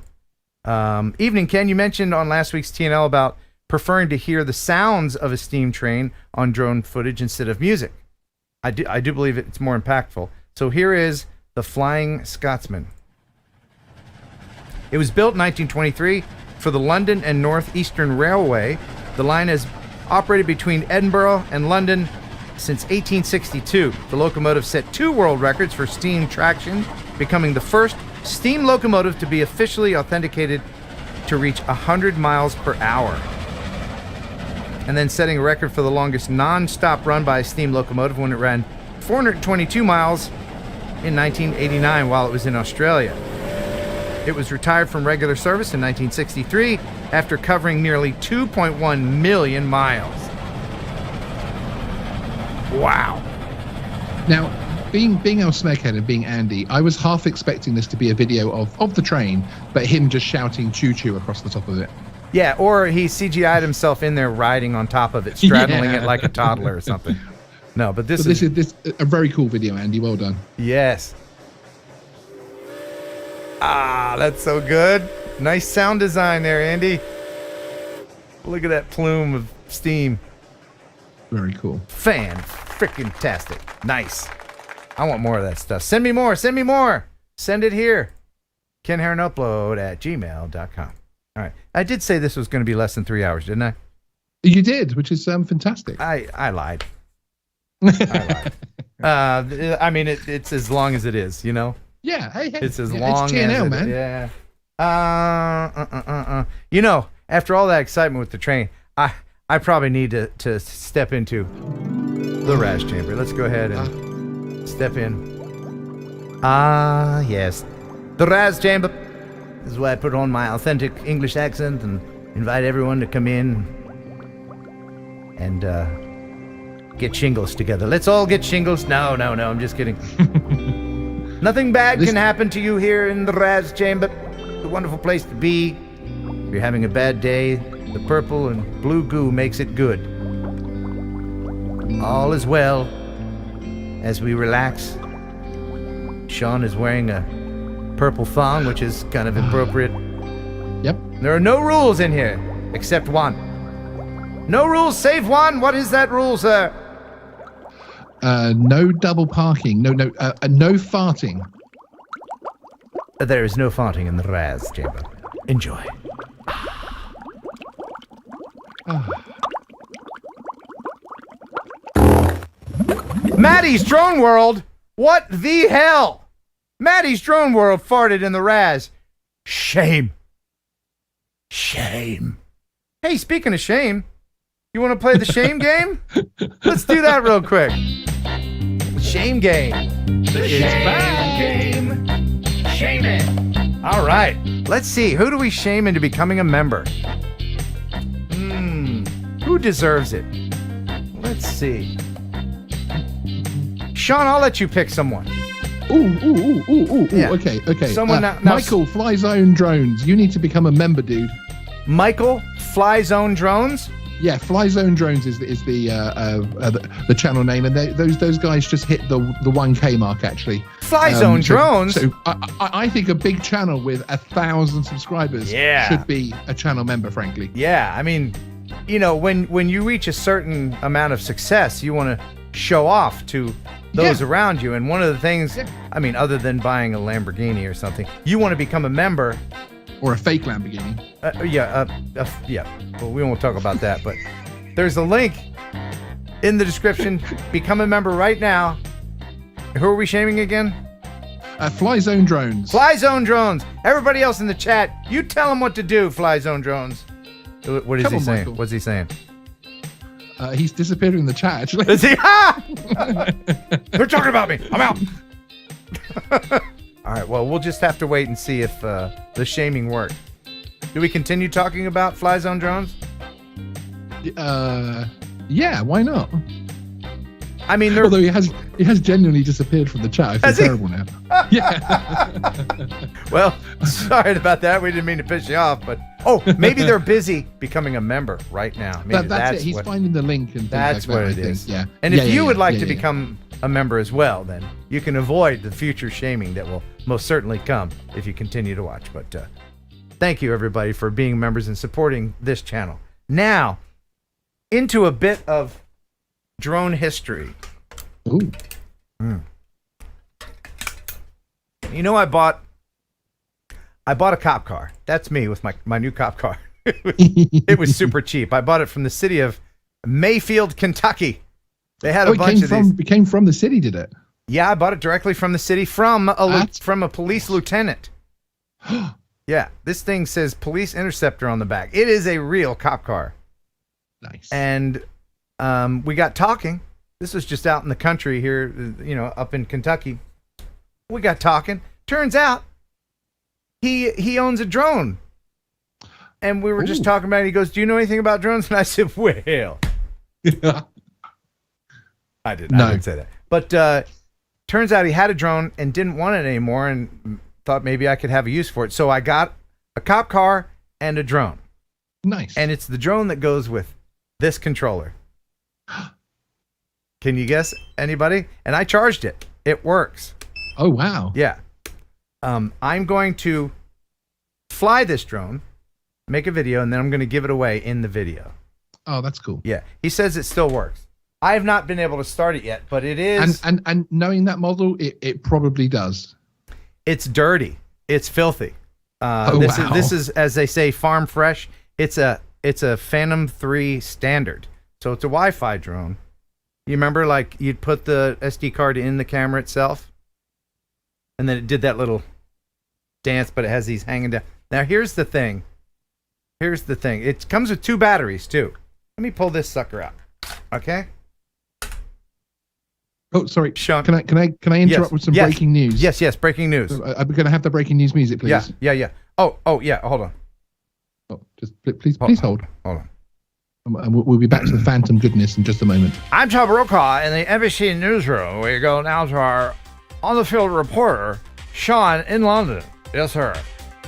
Evening, Ken. You mentioned on last week's TNL about preferring to hear the sounds of a steam train on drone footage instead of music. I do believe it's more impactful. So here is the Flying Scotsman. It was built in 1923 for the London and North Eastern Railway. The line has operated between Edinburgh and London since 1862. The locomotive set 2 world records for steam traction, becoming the first steam locomotive to be officially authenticated to reach 100 miles per hour. And then setting a record for the longest non-stop run by a steam locomotive when it ran 422 miles in 1989 while it was in Australia. It was retired from regular service in 1963 after covering nearly 2.1 million miles. Wow. Now, being El Smeghead and being Andy, I was half expecting this to be a video of the train, but him just shouting choo-choo across the top of it. Yeah, or he CGI'd himself in there riding on top of it, straddling it like a toddler or something. No, but this is a very cool video, Andy. Well done. Yes. Ah, that's so good. Nice sound design there, Andy. Look at that plume of steam. Very cool. Fan-frickin-tastic. Nice. I want more of that stuff. Send me more. Send me more. Send it here. Ken Heron Upload at gmail.com. All right. I did say this was going to be less than 3 hours, didn't I? You did, which is fantastic. I lied. I lied. I mean, it's as long as it is, you know? Yeah, hey. It's as yeah, long it's TNL, as man. Yeah. You know, after all that excitement with the train, I probably need to step into the Raz chamber. Let's go ahead and step in. Yes. The Raz chamber. This is where I put on my authentic English accent and invite everyone to come in and get shingles together. Let's all get shingles. No, I'm just kidding. Nothing bad can happen to you here in the Raz chamber. It's a wonderful place to be. If you're having a bad day, the purple and blue goo makes it good. All is well as we relax. Sean is wearing a purple thong, which is kind of appropriate. Yep. There are no rules in here, except one. No rules save one. What is that rule, sir? No double parking. No farting. There is no farting in the Raz chamber. Enjoy. Maddie's Drone World? What the hell? Maddie's Drone World farted in the Raz. Shame. Shame. Hey, speaking of shame, you want to play the shame game? Let's do that real quick. Shame game. The shame game. Shame it. All right. Let's see. Who do we shame into becoming a member? Who deserves it? Let's see. Sean, I'll let you pick someone. Ooh. Yeah. Okay. Someone now, Michael, Fly Zone Drones. You need to become a member, dude. Michael, Fly Zone Drones? Yeah, Fly Zone Drones is the channel name, and those guys just hit the 1K mark actually. Fly Zone Drones. So I think a big channel with 1,000 subscribers should be a channel member, frankly. Yeah, I mean, you know, when you reach a certain amount of success, you want to show off to those around you, and one of the things, I mean, other than buying a Lamborghini or something, you want to become a member. Or a fake Lamborghini. Yeah. Well, we won't talk about that, but there's a link in the description. Become a member right now. Who are we shaming again? Fly Zone Drones. Fly Zone Drones. Everybody else in the chat, you tell them what to do, Fly Zone Drones. What is he saying? Michael. What's he saying? He's disappeared in the chat, actually. Is he? They're talking about me. I'm out. All right. Well, we'll just have to wait and see if the shaming worked. Do we continue talking about fly zone drones? Yeah, why not? I mean, although he has genuinely disappeared from the chat. I feel terrible now. Yeah. Well, sorry about that. We didn't mean to piss you off, but maybe they're busy becoming a member right now. Maybe that's it. He's finding the link and things that's like what that, it is. Yeah. And if you would like to become a member as well, then you can avoid the future shaming that will most certainly come if you continue to watch. But thank you, everybody, for being members and supporting this channel. Now, into a bit of drone history. Ooh. You know, I bought a cop car. That's me with my new cop car. It was super cheap. I bought it from the city of Mayfield, Kentucky. They had a bunch of these. It came from the city, did it? Yeah, I bought it directly from the city from a police lieutenant. Yeah, this thing says Police Interceptor on the back. It is a real cop car. Nice. And we got talking. This was just out in the country here, up in Kentucky. We got talking. Turns out he owns a drone. And we were just talking about it. He goes, "Do you know anything about drones?" And I said, "Well." I didn't say that. But turns out he had a drone and didn't want it anymore and thought maybe I could have a use for it. So I got a cop car and a drone. Nice. And it's the drone that goes with this controller. Can you guess, anybody? And I charged it. It works. Oh, wow. Yeah. I'm going to fly this drone, make a video, and then I'm going to give it away in the video. Oh, that's cool. Yeah. He says it still works. I have not been able to start it yet, but it is. And knowing that model, it probably does. It's dirty. It's filthy. Wow. This is, as they say, farm fresh. It's a Phantom 3 standard. So it's a Wi-Fi drone. You remember, like, you'd put the SD card in the camera itself, and then it did that little dance, but it has these hanging down. Now, here's the thing. It comes with 2 batteries, too. Let me pull this sucker out. Okay? Oh, sorry, Sean. Can I interrupt with some breaking news? Yes, breaking news. I'm going to have the breaking news music, please. Yeah. Oh, yeah, hold on. Oh, just please hold. Hold on. And we'll be back to the phantom goodness in just a moment. I'm Tom Brokaw in the NBC newsroom. We go now to our on-the-field reporter, Sean, in London. Yes, sir.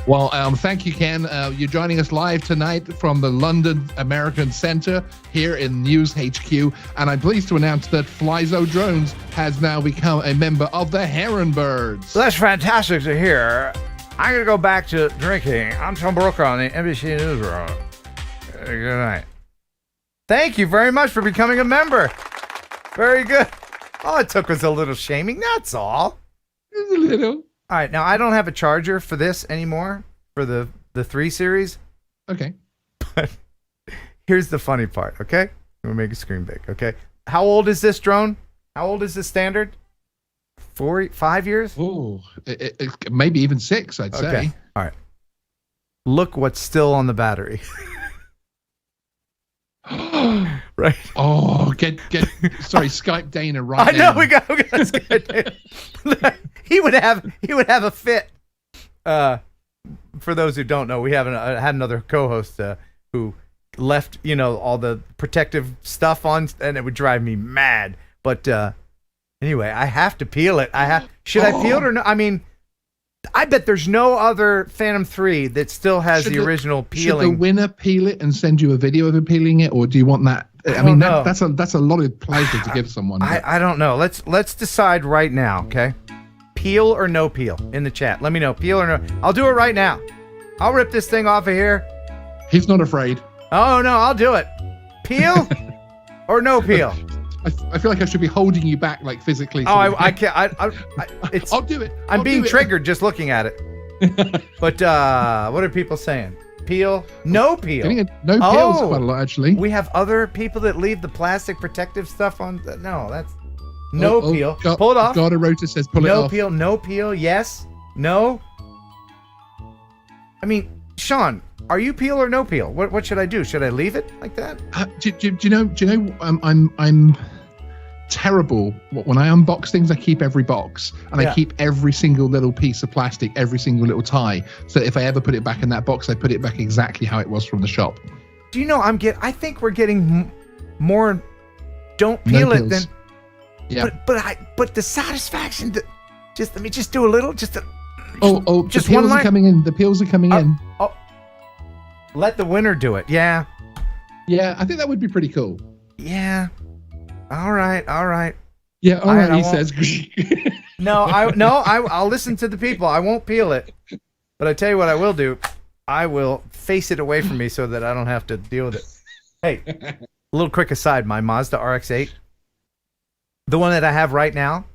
Well, thank you, Ken. You're joining us live tonight from the London American Center here in News HQ. And I'm pleased to announce that Flyzo Drones has now become a member of the Heron Birds. That's fantastic to hear. I'm going to go back to drinking. I'm Tom Brokaw in the NBC newsroom. Good night. Thank you very much for becoming a member. Very good. All it took was a little shaming. That's all. Just a little. All right. Now, I don't have a charger for this anymore, for the 3 series. Okay. But here's the funny part, okay? I'm going to make a screen big, okay? How old is this drone? How old is this standard? 5 years? Oh, maybe even 6, I'd say. Okay. All right. Look what's still on the battery. Right. Oh, get sorry, Skype Dana right now. I know we got Skype Dana. he would have a fit. For those who don't know, we had another co-host who left, all the protective stuff on, and it would drive me mad. But anyway, I have to peel it. Should I peel it or no? I mean, I bet there's no other Phantom 3 that still has the original peeling. Should the winner peel it and send you a video of him peeling it, or do you want that? I mean, that's a lot of pleasure to give someone. I don't know. Let's decide right now, okay? Peel or no peel in the chat. Let me know. Peel or no. I'll do it right now. I'll rip this thing off of here. He's not afraid. Oh no, I'll do it. Peel or no peel. I feel like I should be holding you back, like physically. Oh, I can't. I'll do it. I'm being triggered just looking at it. But what are people saying? Peel? No peel. No peel is quite a lot, actually. We have other people that leave the plastic protective stuff on. No, that's no peel. Pull it off. Rota says pull it off. No peel. No peel. Yes. No. I mean, Sean, are you peel or no peel? What should I do? Should I leave it like that? Do you know? I'm terrible. When I unbox things, I keep every box and I keep every single little piece of plastic, every single little tie. So if I ever put it back in that box, I put it back exactly how it was from the shop. Do you know I think we're getting more don't peel it than. Yeah. But the satisfaction to let me just do a little just just just the peels one line. are coming in. The peels are coming in. Oh, let the winner do it. Yeah. Yeah, I think that would be pretty cool. Yeah. All right. Yeah, all right. I He won't- says. I'll listen to the people. I won't peel it. But I tell you what I will do. I will face it away from me so that I don't have to deal with it. Hey, a little quick aside. My Mazda Rx8, the one that I have right now,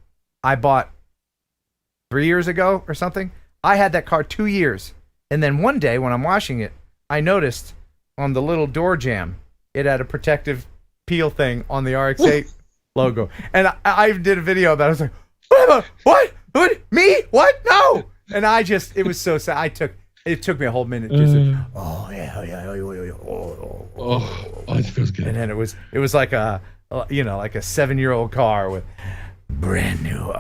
I bought 3 years ago or something. I had that car 2 years. And then one day when I'm washing it, I noticed on the little door jamb, it had a protective peel thing on the RX8 logo. And I did a video about it. I was like, what? Me? What? No. And it was so sad. It took me a whole minute. Just it feels good. And then it was like a 7-year-old car with brand new.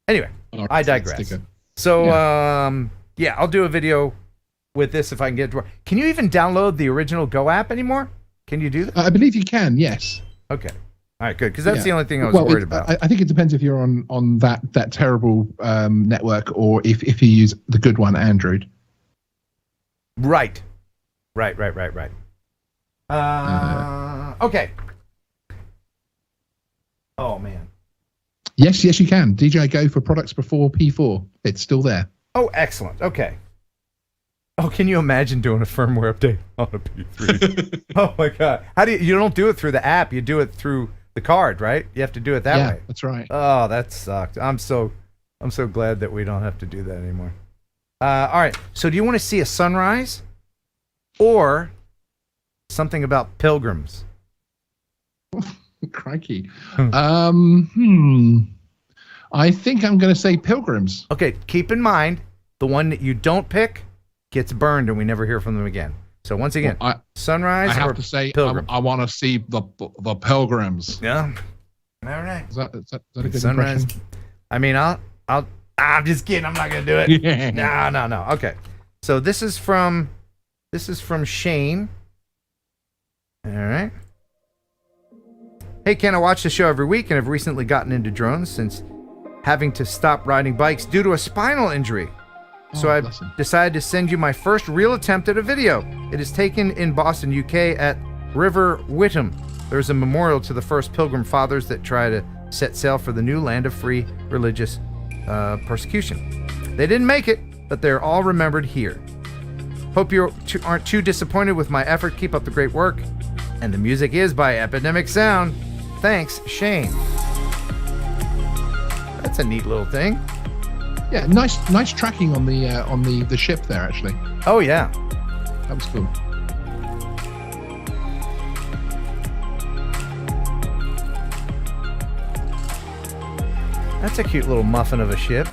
Anyway, I digress. So, I'll do a video with this if I can get it. Can you even download the original Go app anymore? Can you do that? I believe you can, yes. Okay. All right, good. Because that's the only thing I was worried about. I think it depends if you're on that terrible network or if you use the good one, Android. Right. Okay. Oh, man. Yes, you can. DJI Go for products before P4. It's still there. Oh, excellent. Okay. Oh, can you imagine doing a firmware update on a P3? Oh my God! How do you don't do it through the app? You do it through the card, right? You have to do it that way. That's right. Oh, that sucked. I'm so glad that we don't have to do that anymore. All right. So, do you want to see a sunrise, or something about pilgrims? Crikey. I think I'm going to say pilgrims. Okay. Keep in mind, the one that you don't pick gets burned and we never hear from them again. So once again, sunrise. I have or to say, pilgrim. I want to see the pilgrims. Yeah. All right. Is that a good sunrise? impression? I mean, I'm just kidding. I'm not gonna do it. Yeah. No. Okay. So this is from Shane. All right. Hey Ken, I watch the show every week and have recently gotten into drones since having to stop riding bikes due to a spinal injury. So I decided to send you my first real attempt at a video. It is taken in Boston, UK at River Whittam. There's a memorial to the first Pilgrim Fathers that try to set sail for the new land of free religious persecution. They didn't make it, but they're all remembered here. Hope you aren't too disappointed with my effort. Keep up the great work. And the music is by Epidemic Sound. Thanks, Shane. That's a neat little thing. Yeah, nice tracking on the ship there, actually. Oh yeah, that was cool. That's a cute little muffin of a ship.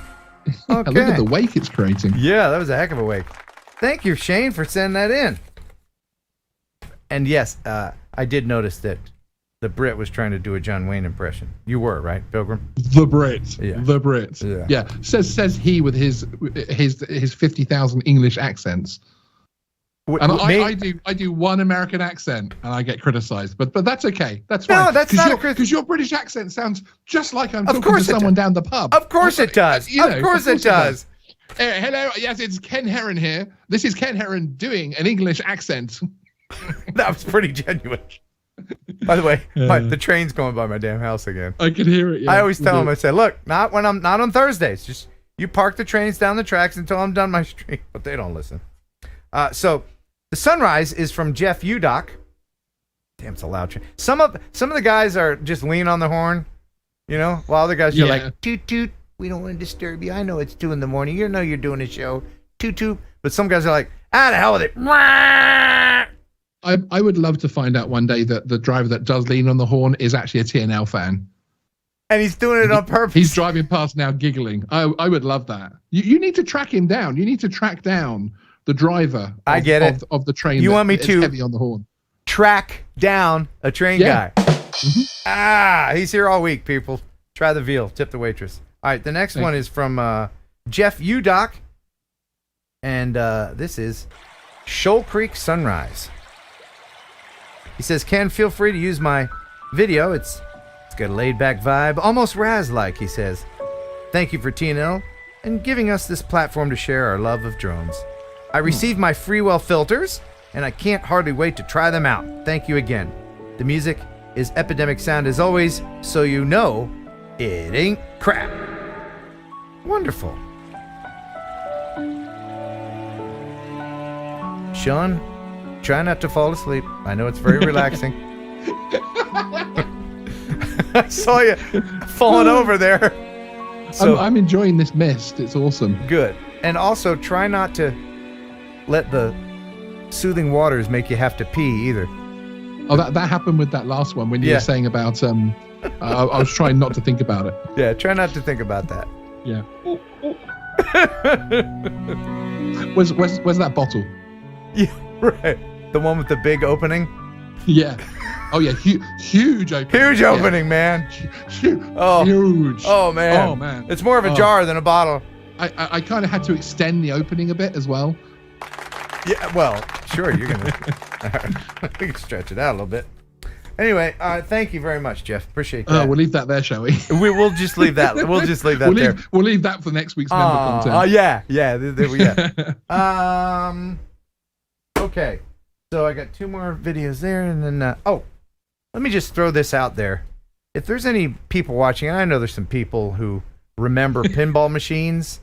Okay. Look at the wake it's creating. Yeah, that was a heck of a wake. Thank you, Shane, for sending that in. And yes, I did notice that the Brit was trying to do a John Wayne impression. You were, right, Pilgrim? The Brit. Yeah. The Brit. Yeah. Says he with his 50,000 English accents. And I do one American accent and I get criticized, but that's okay. That's fine. No, that's not because your British accent sounds just like I'm talking to someone down the pub. Of course it does. Of course it does. Hello, yes, it's Ken Heron here. This is Ken Heron doing an English accent. That was pretty genuine. By the way, the train's going by my damn house again. I can hear it. Yeah, I always tell them, I say, look, not on Thursdays. Just you park the trains down the tracks until I'm done my stream. But they don't listen. So the sunrise is from Jeff Udock. Damn, it's a loud train. Some of the guys are just leaning on the horn, while other guys are like, toot toot. We don't want to disturb you. I know it's 2 a.m. You know you're doing a show. Toot toot. But some guys are like, the hell with it. I would love to find out one day that the driver that does lean on the horn is actually a TNL fan. And he's doing it on purpose. He's driving past now giggling. I would love that. You need to track him down. You need to track down the driver of the train. You want me to heavy on the horn. Track down a train guy. He's here all week, people. Try the veal. Tip the waitress. All right, the next one is from Jeff Udock. And this is Shoal Creek Sunrise. He says, Ken, feel free to use my video. It's got a laid-back vibe, almost Raz-like, he says. Thank you for TNL and giving us this platform to share our love of drones. I received my Freewell filters, and I can't hardly wait to try them out. Thank you again. The music is epidemic sound as always, so you know it ain't crap. Wonderful. Sean, try not to fall asleep. I know it's very relaxing. I saw you falling over there. So, I'm enjoying this mist. It's awesome. Good. And also, try not to let the soothing waters make you have to pee either. Oh, that happened with that last one when you were saying about I was trying not to think about it. Yeah, try not to think about that. Yeah. Where's that bottle? Yeah, right. The one with the big opening? Yeah. Oh yeah, huge opening. Huge opening, man. Huge. Oh man. Oh man. It's more of a jar than a bottle. I kind of had to extend the opening a bit as well. Yeah, well, sure, you're gonna. We can stretch it out a little bit. Anyway, thank you very much, Jeff. Appreciate that. We'll leave that there, shall we? We'll just leave that. We'll just leave that there. We'll leave that for next week's member content. Oh yeah. Okay. So I got 2 more videos there, and then let me just throw this out there. If there's any people watching, and I know there's some people who remember pinball machines.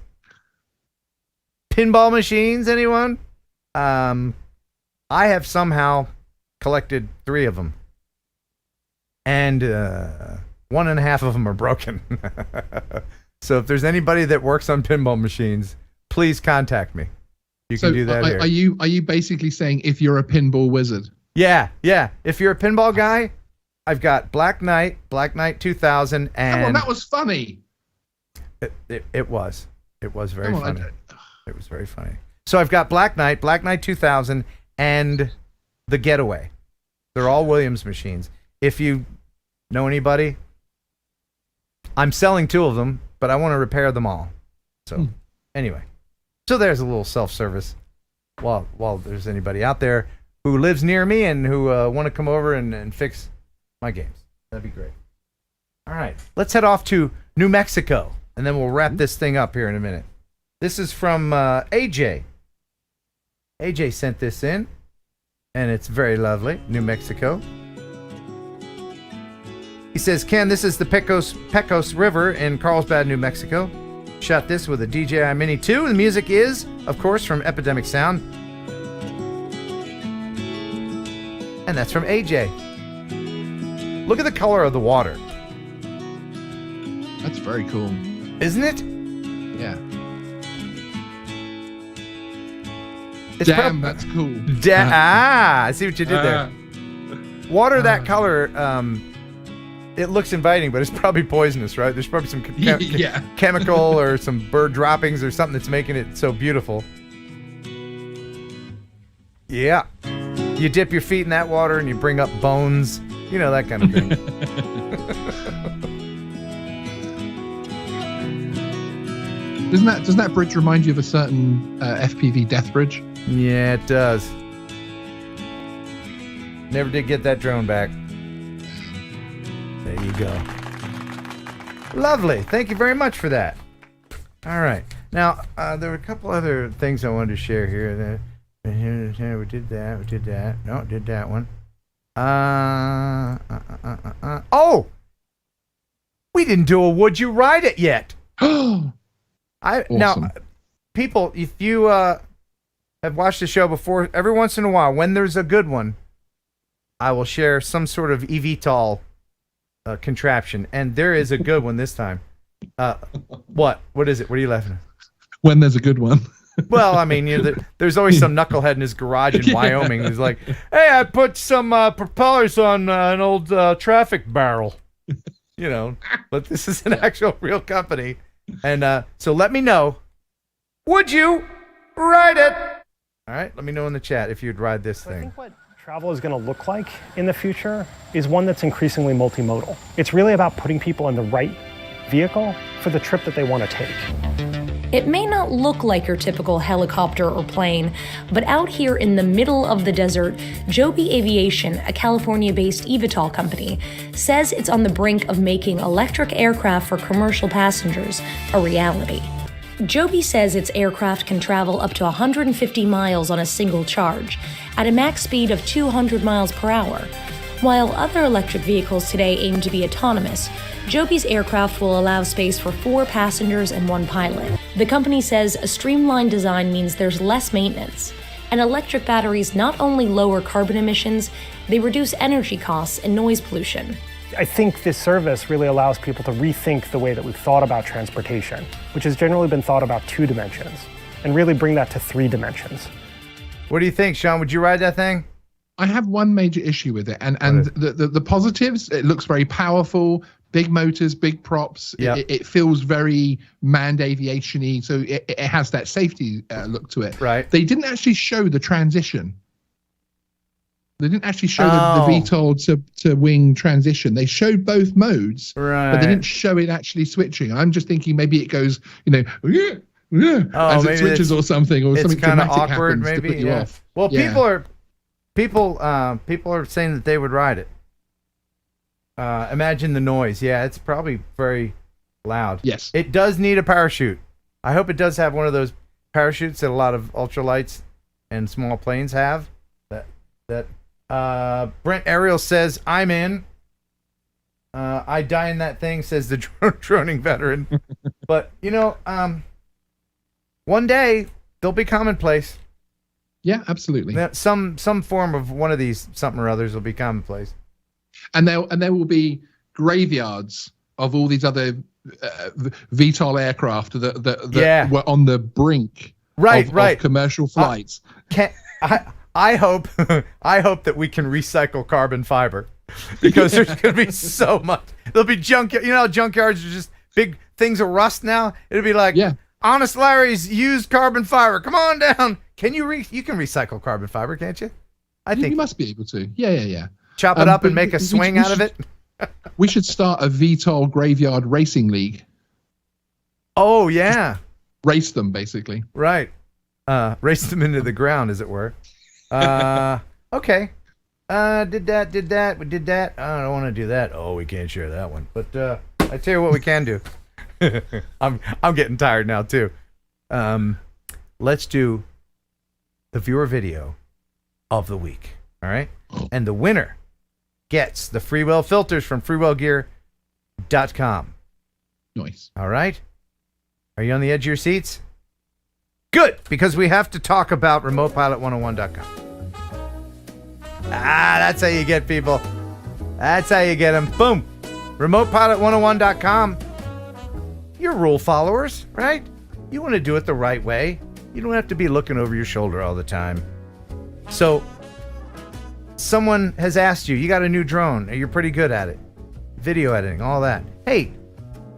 Pinball machines, anyone? I have somehow collected 3 of them. And 1.5 of them are broken. So if there's anybody that works on pinball machines, please contact me. You can do that here. Are you basically saying if you're a pinball wizard? Yeah. If you're a pinball guy, I've got Black Knight 2000, and... Come on, that was funny. It was. It was very funny. It was very funny. So I've got Black Knight 2000, and The Getaway. They're all Williams machines. If you know anybody, I'm selling 2 of them, but I want to repair them all. So anyway, so there's a little self-service while there's anybody out there who lives near me and who want to come over and fix my games. That'd be great. All right, let's head off to New Mexico, and then we'll wrap this thing up here in a minute. This is from AJ. AJ sent this in, and it's very lovely. New Mexico. He says, Ken, this is the Pecos River in Carlsbad, New Mexico. Shot this with a DJI Mini 2. The music is, of course, from Epidemic Sound. And that's from AJ. Look at the color of the water. That's very cool. Isn't it? Yeah. Damn, that's cool. I see what you did there. Water that color, it looks inviting, but it's probably poisonous, right? There's probably some chemical or some bird droppings or something that's making it so beautiful. Yeah. You dip your feet in that water and you bring up bones. You know, that kind of thing. Doesn't that bridge remind you of a certain FPV death bridge? Yeah, it does. Never did get that drone back. There you go. Lovely. Thank you very much for that. All right. Now, there were a couple other things I wanted to share here. We did that. No, did that one. Oh! We didn't do a Would You Ride It yet. Awesome. Now, people, if you have watched the show before, every once in a while, when there's a good one, I will share some sort of eVTOL contraption, and there is a good one this time. What is it? What are you laughing at? When there's a good one. Well, I mean, there's always some knucklehead in his garage in Wyoming who's like, hey, I put some propellers on an old traffic barrel. You know, but this is an actual real company. And so let me know, would you ride it? All right, let me know in the chat if you'd ride this thing. I think what travel is going to look like in the future is one that's increasingly multimodal. It's really about putting people in the right vehicle for the trip that they want to take. It may not look like your typical helicopter or plane, but out here in the middle of the desert, Joby Aviation, a California-based eVTOL company, says it's on the brink of making electric aircraft for commercial passengers a reality. Joby says its aircraft can travel up to 150 miles on a single charge, at a max speed of 200 miles per hour. While other electric vehicles today aim to be autonomous, Joby's aircraft will allow space for 4 passengers and 1 pilot. The company says a streamlined design means there's less maintenance, and electric batteries not only lower carbon emissions, they reduce energy costs and noise pollution. I think this service really allows people to rethink the way that we've thought about transportation, which has generally been thought about 2 dimensions, and really bring that to 3 dimensions. What do you think, Sean? Would you ride that thing? I have one major issue with it, and the positives, it looks very powerful, big motors, big props. Yep. It feels very manned aviation-y, so it has that safety look to it. Right. They didn't actually show the transition. They didn't actually show the VTOL to wing transition. They showed both modes, but they didn't show it actually switching. I'm just thinking maybe it goes, as it switches or something, or something kind of dramatic awkward, happens maybe. to put you off. Well, people are saying that they would ride it. Imagine the noise. Yeah, it's probably very loud. Yes. It does need a parachute. I hope it does have one of those parachutes that a lot of ultralights and small planes have. Brent Ariel says, I'm in. I die in that thing, says the droning veteran. But, one day they'll be commonplace. Yeah, absolutely. Some form of one of these something or others will be commonplace. And there will be graveyards of all these other VTOL aircraft that were on the brink of commercial flights. I hope that we can recycle carbon fiber, because there's going to be so much. There'll be junkyard. You know how junkyards are just big things of rust now? It'll be like, Honest Larry's used carbon fiber. Come on down. You can recycle carbon fiber, can't you? I think you must be able to. Yeah. Chop it up and make a swing out of it. We should start a VTOL graveyard racing league. Oh yeah. Just race them basically. Right. Race them into the ground, as it were. Okay. Did that. I don't want to do that. Oh, we can't share that one. But I tell you what we can do. I'm getting tired now too. Let's do the viewer video of the week. All right. And the winner gets the Freewell filters from freewellgear.com. Nice. All right. Are you on the edge of your seats? Good, because we have to talk about remotepilot101.com. That's how you get people. That's how you get them. Boom. remotepilot101.com. You're rule followers, right? You want to do it the right way. You don't have to be looking over your shoulder all the time. So, someone has asked you got a new drone, you're pretty good at it. Video editing, all that. Hey,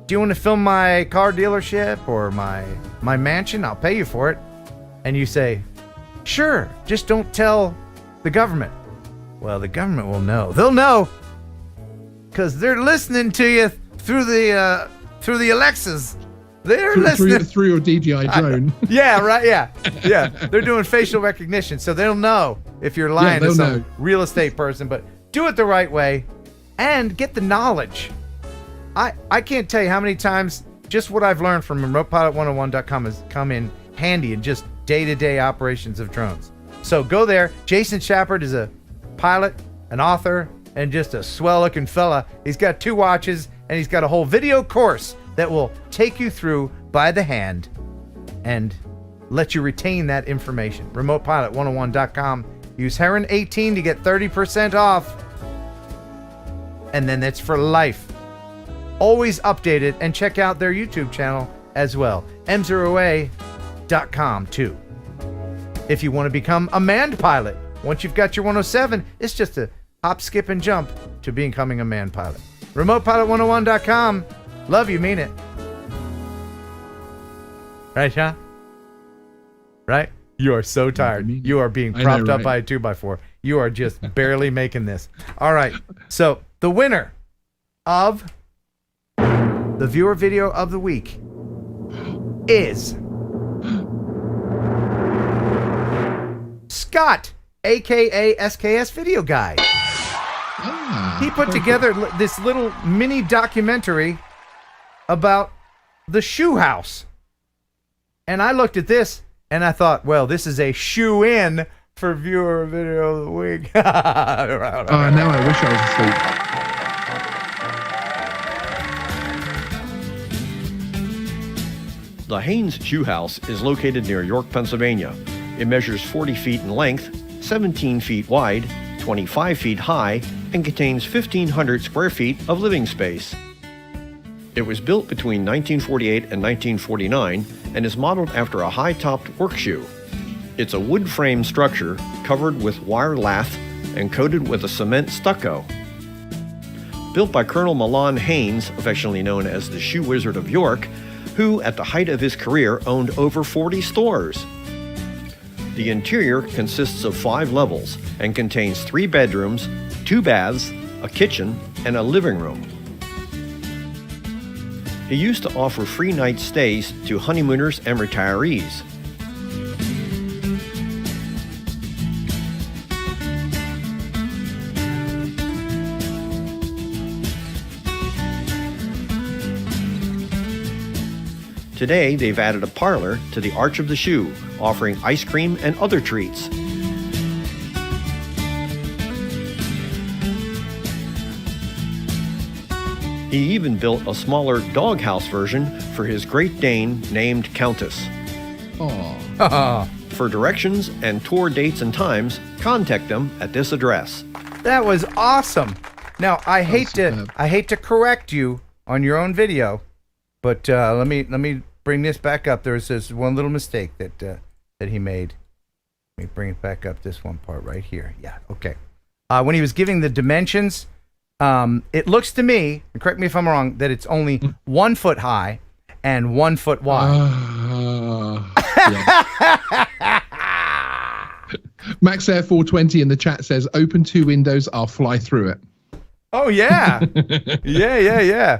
do you want to film my car dealership or my mansion? I'll pay you for it. And you say, sure, just don't tell the government. Well, the government will know. They'll know, because they're listening to you through the Alexas. They're listening through your DJI drone. Yeah, right. Yeah. They're doing facial recognition, so they'll know if you're lying to some real estate person. But do it the right way, and get the knowledge. I can't tell you how many times just what I've learned from remotepilot101.com has come in handy in just day-to-day operations of drones. So go there. Jason Shepard is a pilot, an author, and just a swell-looking fella. He's got 2 watches, and he's got a whole video course that will take you through by the hand and let you retain that information. remotepilot101.com. Use Heron18 to get 30% off. And then that's for life. Always updated, and check out their YouTube channel as well. M0A.com too. If you want to become a manned pilot, once you've got your 107, it's just a hop, skip, and jump to becoming a manned pilot. remotepilot101.com. Love you, mean it. Right, Sean? Right? You are so tired. You are being propped up by a 2x4. You are just barely making this. All right. So the winner of the viewer video of the week is Scott, a.k.a. SKS Video Guy. He put together this little mini documentary about the shoe house. And I looked at this and I thought, well, this is a shoe-in for viewer video of the week. Now I wish I was asleep. The Haynes Shoe House is located near York, Pennsylvania. It measures 40 feet in length, 17 feet wide, 25 feet high, and contains 1,500 square feet of living space. It was built between 1948 and 1949 and is modeled after a high-topped work shoe. It's a wood frame structure covered with wire lath and coated with a cement stucco. Built by Colonel Milan Haynes, affectionately known as the Shoe Wizard of York, who, at the height of his career, owned over 40 stores. The interior consists of 5 levels and contains 3 bedrooms, 2 baths, a kitchen, and a living room. He used to offer free night stays to honeymooners and retirees. Today, they've added a parlor to the Arch of the Shoe, offering ice cream and other treats. He even built a smaller doghouse version for his Great Dane named Countess. For directions and tour dates and times, contact them at this address. That was awesome. Now, I hate to correct you on your own video, but let me bring this back up. There's this one little mistake that he made. Let me bring it back up. This one part right here. Yeah. Okay. When he was giving the dimensions, it looks to me, and correct me if I'm wrong, that it's only 1 foot high and 1 foot wide. Max Air 420 in the chat says, "Open 2 windows, I'll fly through it." Oh yeah, yeah.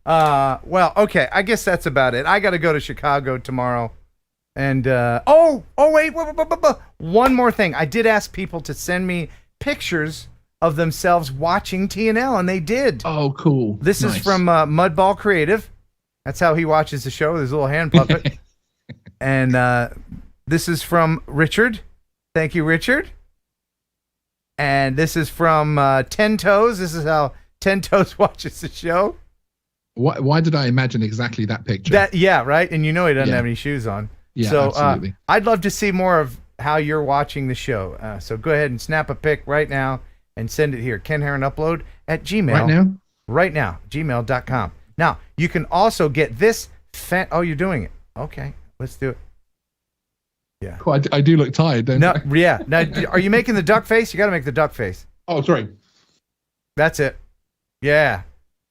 Well, okay. I guess that's about it. I got to go to Chicago tomorrow, and wait, one more thing. I did ask people to send me pictures of themselves watching TNL, and they did. Oh, cool. This is from Mudball Creative. That's how he watches the show with his little hand puppet. And this is from Richard. Thank you, Richard. And this is from 10 Toes. This is how 10 Toes watches the show. Why did I imagine exactly that picture? Yeah, right? And you know he doesn't have any shoes on. Yeah, so, absolutely. I'd love to see more of how you're watching the show. So go ahead and snap a pic right now and send it here. Ken Heron Upload at Gmail. Right now? Right now. Gmail.com. Now, you can also get this. Oh, you're doing it. Okay, let's do it. Yeah. Cool. I do look tired, don't I? No, yeah. Now, are you making the duck face? You got to make the duck face. Oh, sorry. That's it. Yeah.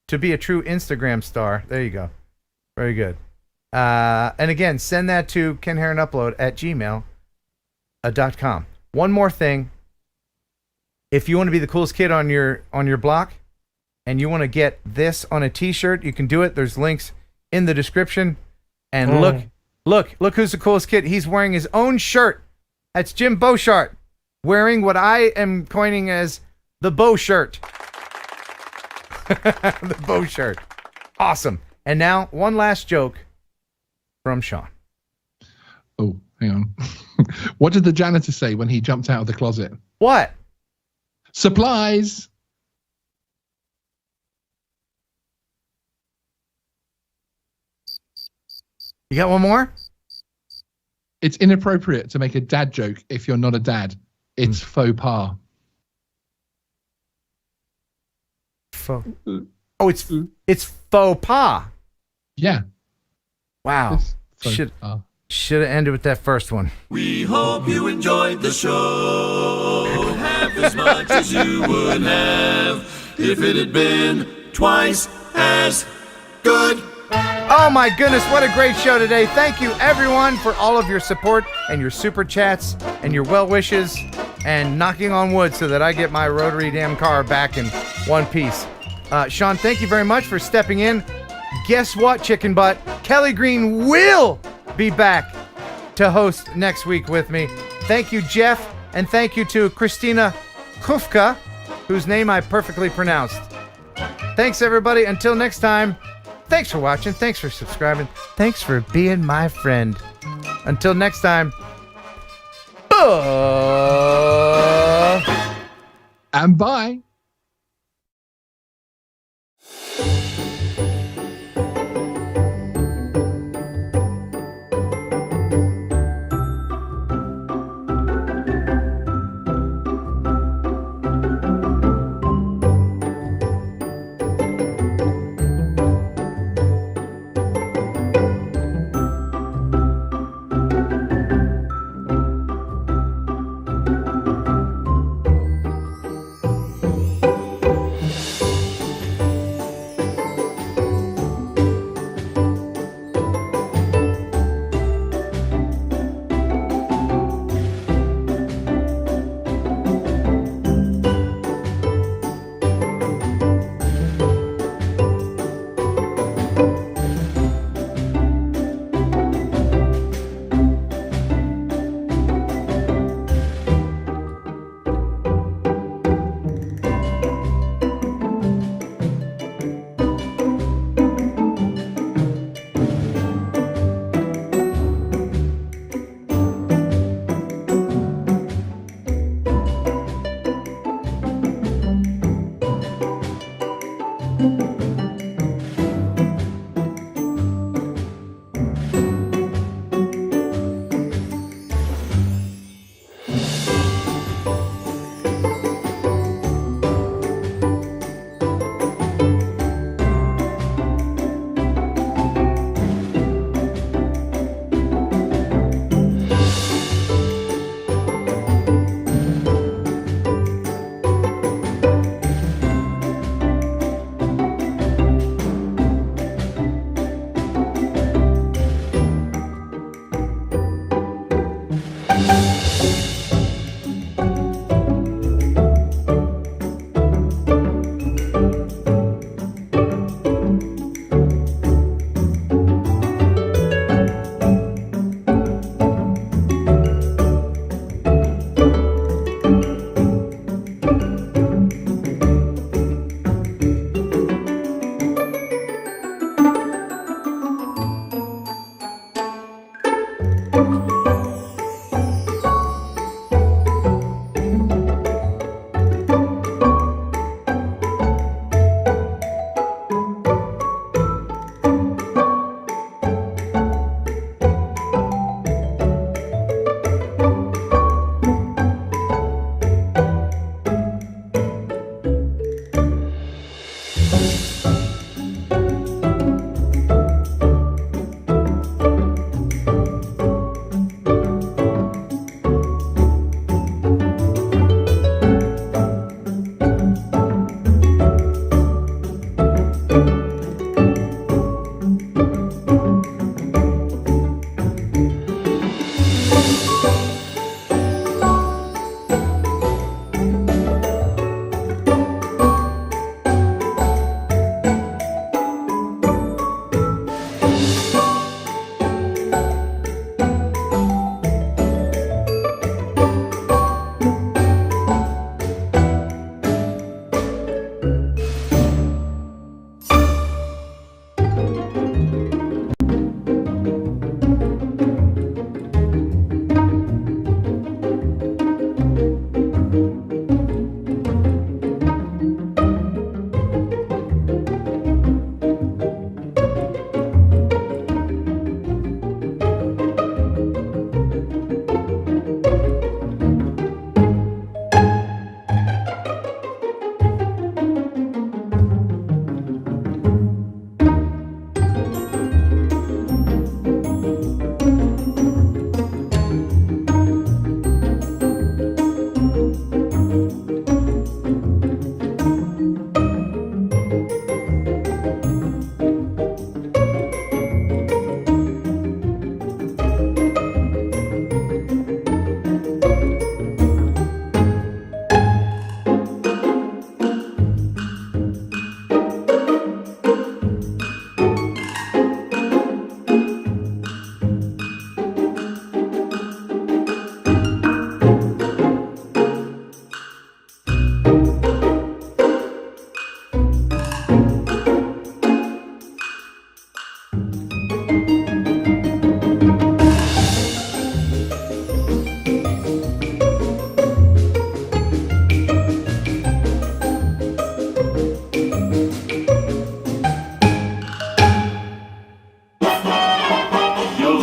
To be a true Instagram star. There you go. Very good. And again, send that to kenheronupload at gmail.com. One more thing. If you want to be the coolest kid on your block and you want to get this on a t-shirt, you can do it. There's links in the description. And look who's the coolest kid. He's wearing his own shirt. That's Jim Beauchart wearing what I am coining as the Beau shirt. The Beau shirt. Awesome. And now, one last joke from Sean. Oh, hang on. What did the janitor say when he jumped out of the closet? What? Supplies. You got one more? It's inappropriate to make a dad joke if you're not a dad. It's faux pas. Oh, it's faux pas. Yeah. Wow. Should have ended with that first one. We hope you enjoyed the show half as much as you would have if it had been twice as good. Oh my goodness, what a great show today. Thank you everyone for all of your support and your super chats and your well wishes and knocking on wood so that I get my rotary damn car back in one piece. Sean, thank you very much for stepping in. Guess what, chicken butt? Kelly Green will be back to host next week with me. Thank you, Jeff, and thank you to Christina Krywka, whose name I perfectly pronounced. Thanks, everybody. Until next time, thanks for watching. Thanks for subscribing. Thanks for being my friend. Until next time, and bye.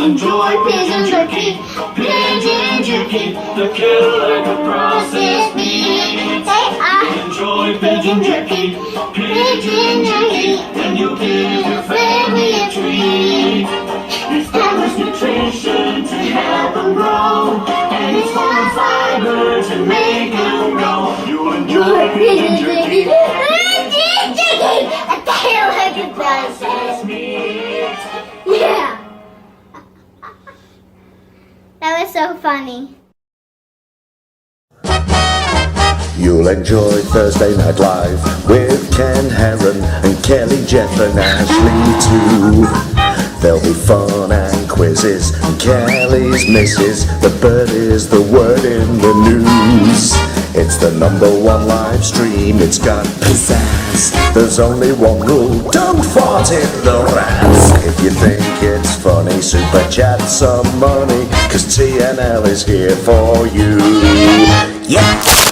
enjoy pigeon jerky, pigeon jerky, the killer like a processed meat. Enjoy pigeon jerky, and you'll give your family a treat. It's balanced nutrition to help them grow, and it's full of fiber to make them grow. You enjoy pigeon jerky, a tail like a processed meat. Yeah. That was so funny. You'll enjoy Thursday Night Live with Ken Heron and Kelly, Jeff and Ashley too. There'll be fun and quizzes and Kelly's misses. The bird is the word in the news. It's the #1 live stream, it's got pizzazz. There's only one rule, don't fart in the rats. If you think it's funny, super chat some money, 'cause TNL is here for you. Yeah!